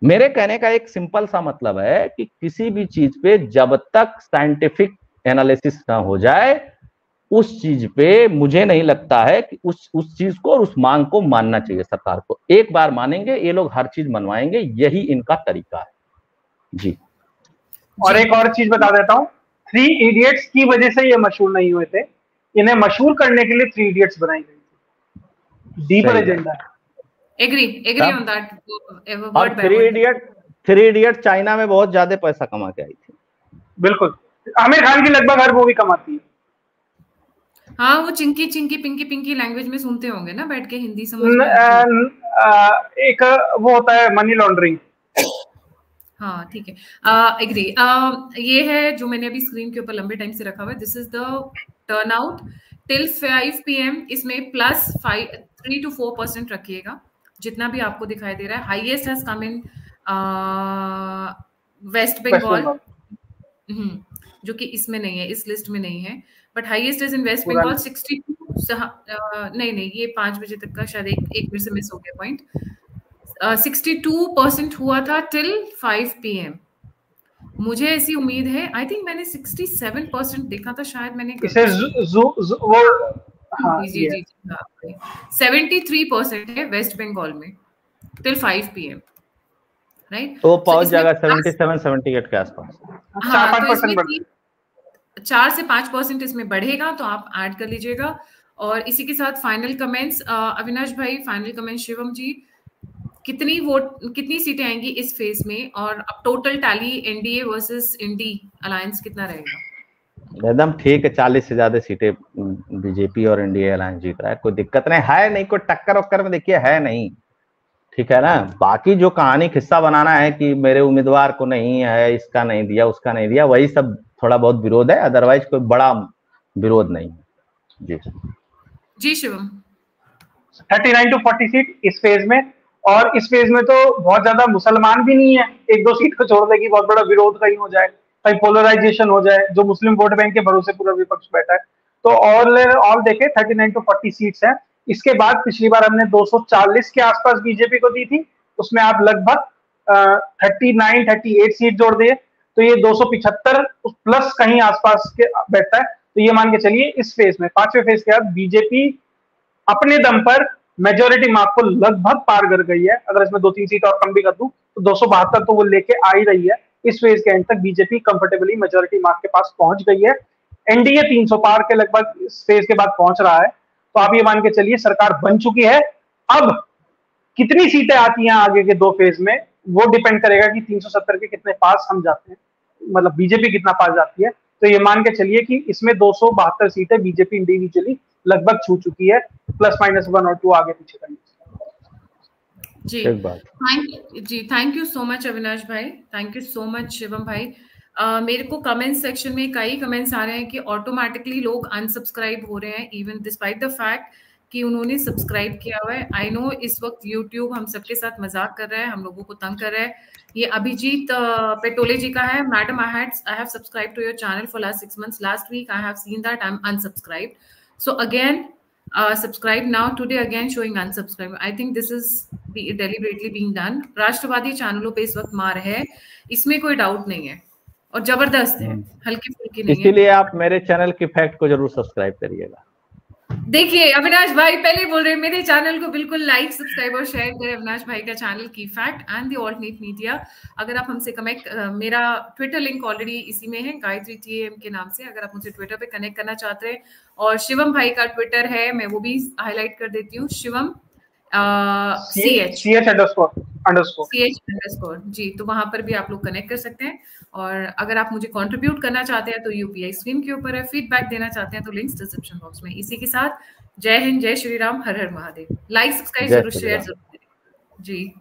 मेरे कहने का एक सिंपल सा मतलब है कि किसी भी चीज पे जब तक साइंटिफिक एनालिसिस ना हो जाए, उस चीज पे मुझे नहीं लगता है कि उस चीज को और उस मांग को मानना चाहिए सरकार को। एक बार मानेंगे ये लोग हर चीज मनवाएंगे, यही इनका तरीका है जी। और एक और चीज बता देता हूँ, 3 इडियट्स की वजह से ये मशहूर नहीं हुए थे, इन्हें मशहूर करने के लिए 3 इडियट्स बनाई गई थी। डीपर एजेंडा है। Agree on that. और 3 इडियट चाइना में बहुत ज्यादा पैसा कमा के आई थी। बिल्कुल, आमिर खान की लगभग हर मूवी कमाती है। हाँ, वो चिंकी चिंकी पिंकी पिंकी लैंग्वेज में सुनते होंगे ना बैठ के, हिंदी समझ में एक वो होता है मनी लॉन्ड्रिंग। हाँ ठीक है, एग्री। ये है जो मैंने अभी स्क्रीन के ऊपर लंबे टाइम से रखा हुआ है, this is the turnout till 5 PM। इसमें प्लस 3 to 4% रखिएगा, जितना भी आपको दिखाई दे रहा है। Highest has come in West Bengal, जो कि इसमें नहीं है, इस लिस्ट में नहीं है, but highest is in West Bengal 62। नहीं, ये 5 बजे तक का शायद एक मिनट से मिस हो गया पॉइंट। 62% हुआ था टिल 5 PM। मुझे ऐसी उम्मीद है, आई थिंक मैंने 67% देखा था शायद, मैंने इसे वो हाँ, जी 73% है वेस्ट बंगाल में टिल 5 PM, राइट। तो पहुंच जाएगा 77-78 के आसपास। हाँ, तो इसमें 4 से 5% इसमें बढ़ेगा, तो आप ऐड कर लीजिएगा। और इसी के साथ फाइनल कमेंट्स अविनाश भाई, फाइनल कमेंट शिवम जी, कितनी सीटें आएंगी इस फेज में, और अब total tally NDA versus INDI alliance कितना रहेगा। एकदम ठीक है, 40 से ज्यादा सीटें बीजेपी और एनडीए अलायंस जीत रहा है, कोई दिक्कत नहीं है, नहीं कोई टक्कर वक्कर में देखिए है नहीं, ठीक है ना। बाकी जो कहानी किस्सा बनाना है कि मेरे उम्मीदवार को नहीं है, इसका नहीं दिया, उसका नहीं दिया, वही सब थोड़ा बहुत विरोध है, अदरवाइज कोई बड़ा विरोध नहीं है। जी जी शिवम। 39 to 40 सीट इस फेज में, और इस फेज में तो बहुत ज्यादा मुसलमान भी नहीं है, एक दो सीट को छोड़ दे कि बहुत बड़ा विरोध कहीं हो जाए, कहीं पोलराइजेशन हो जाए, जो मुस्लिम वोट बैंक के भरोसे पूरा विपक्ष बैठा है। तो ऑल देखे 39 to 40 सीट्स है। इसके बाद पिछली बार हमने 240 के आसपास बीजेपी को दी थी, उसमें आप लगभग 39-38 सीट जोड़ दिए, तो ये 275 प्लस कहीं आसपास के बैठता है। तो ये मान के चलिए इस फेज में, पांचवें फेज के बाद बीजेपी अपने दम पर मेजोरिटी मार्क को लगभग पार कर गई है। अगर इसमें 2-3 सीट और कम भी कर दूं तो 272 तो वो लेके आ ही रही है। इस फेज के एंड तक बीजेपी कंफर्टेबली मेजोरिटी मार्क के पास पहुंच गई है। एनडीए 300 पार के लगभग इस फेज के बाद पहुंच रहा है। तो आप ये मान के चलिए सरकार बन चुकी है। अब कितनी सीटें आती हैं आगे के दो फेज में, वो डिपेंड करेगा कि 370 के कितने पास हम जाते हैं, मतलब बीजेपी कितना पास जाती है। तो ये मान के चलिए कि इसमें 272 सीटें बीजेपी इंडिविजुअली लगभग छू चुकी है, प्लस माइनस 1 और 2 आगे पीछे करने। जी thank you so much Avinash भाई, thank you so much Shivam भाई। मेरे को कमेंट सेक्शन में कई कमेंट्स आ रहे हैं कि ऑटोमेटिकली लोग अनसब्सक्राइब हो रहे हैं, इवन डिस्पाइट द फैक्ट कि उन्होंने सब्सक्राइब किया हुआ है। आई नो इस वक्त यूट्यूब हम सबके साथ मजाक कर रहा है, हम लोगों को तंग कर रहा है। ये अभिजीत पेटोले जी का है, madam I have subscribe to your channel for last 6 months, last week I have seen that I am unsubscribed, so again subscribe now, today again showing unsubscribe. I think this is deliberately being done. राष्ट्रवादी चैनलों पे इस वक्त मार है, इसमें कोई doubt नहीं है, और जबरदस्त है, हल्की फुल्की नहीं है। इसीलिए आप मेरे चैनल की फैक्ट को जरूर सब्सक्राइब करिएगा। देखिए अविनाश भाई पहले बोल रहे हैं मेरे चैनल को बिल्कुल लाइक सब्सक्राइब और शेयर करें, अविनाश भाई का चैनल की fact and the alternate media. अगर आप हमसे कनेक्ट, मेरा ट्विटर लिंक ऑलरेडी इसी में है, गायत्री TAM के नाम से, अगर आप मुझे ट्विटर पे कनेक्ट करना चाहते हैं। और शिवम भाई का ट्विटर है, मैं वो भी हाईलाइट कर देती हूँ, शिवम CH__ जी, तो वहां पर भी आप लोग कनेक्ट कर सकते हैं। और अगर आप मुझे कंट्रीब्यूट करना चाहते हैं तो UPI स्क्रीन के ऊपर है, फीडबैक देना चाहते हैं तो लिंक्स डिस्क्रिप्शन बॉक्स में। इसी के साथ जय हिंद, जय श्री राम, हर हर महादेव। लाइक सब्सक्राइब जरूर, शेयर जरूर करें जी।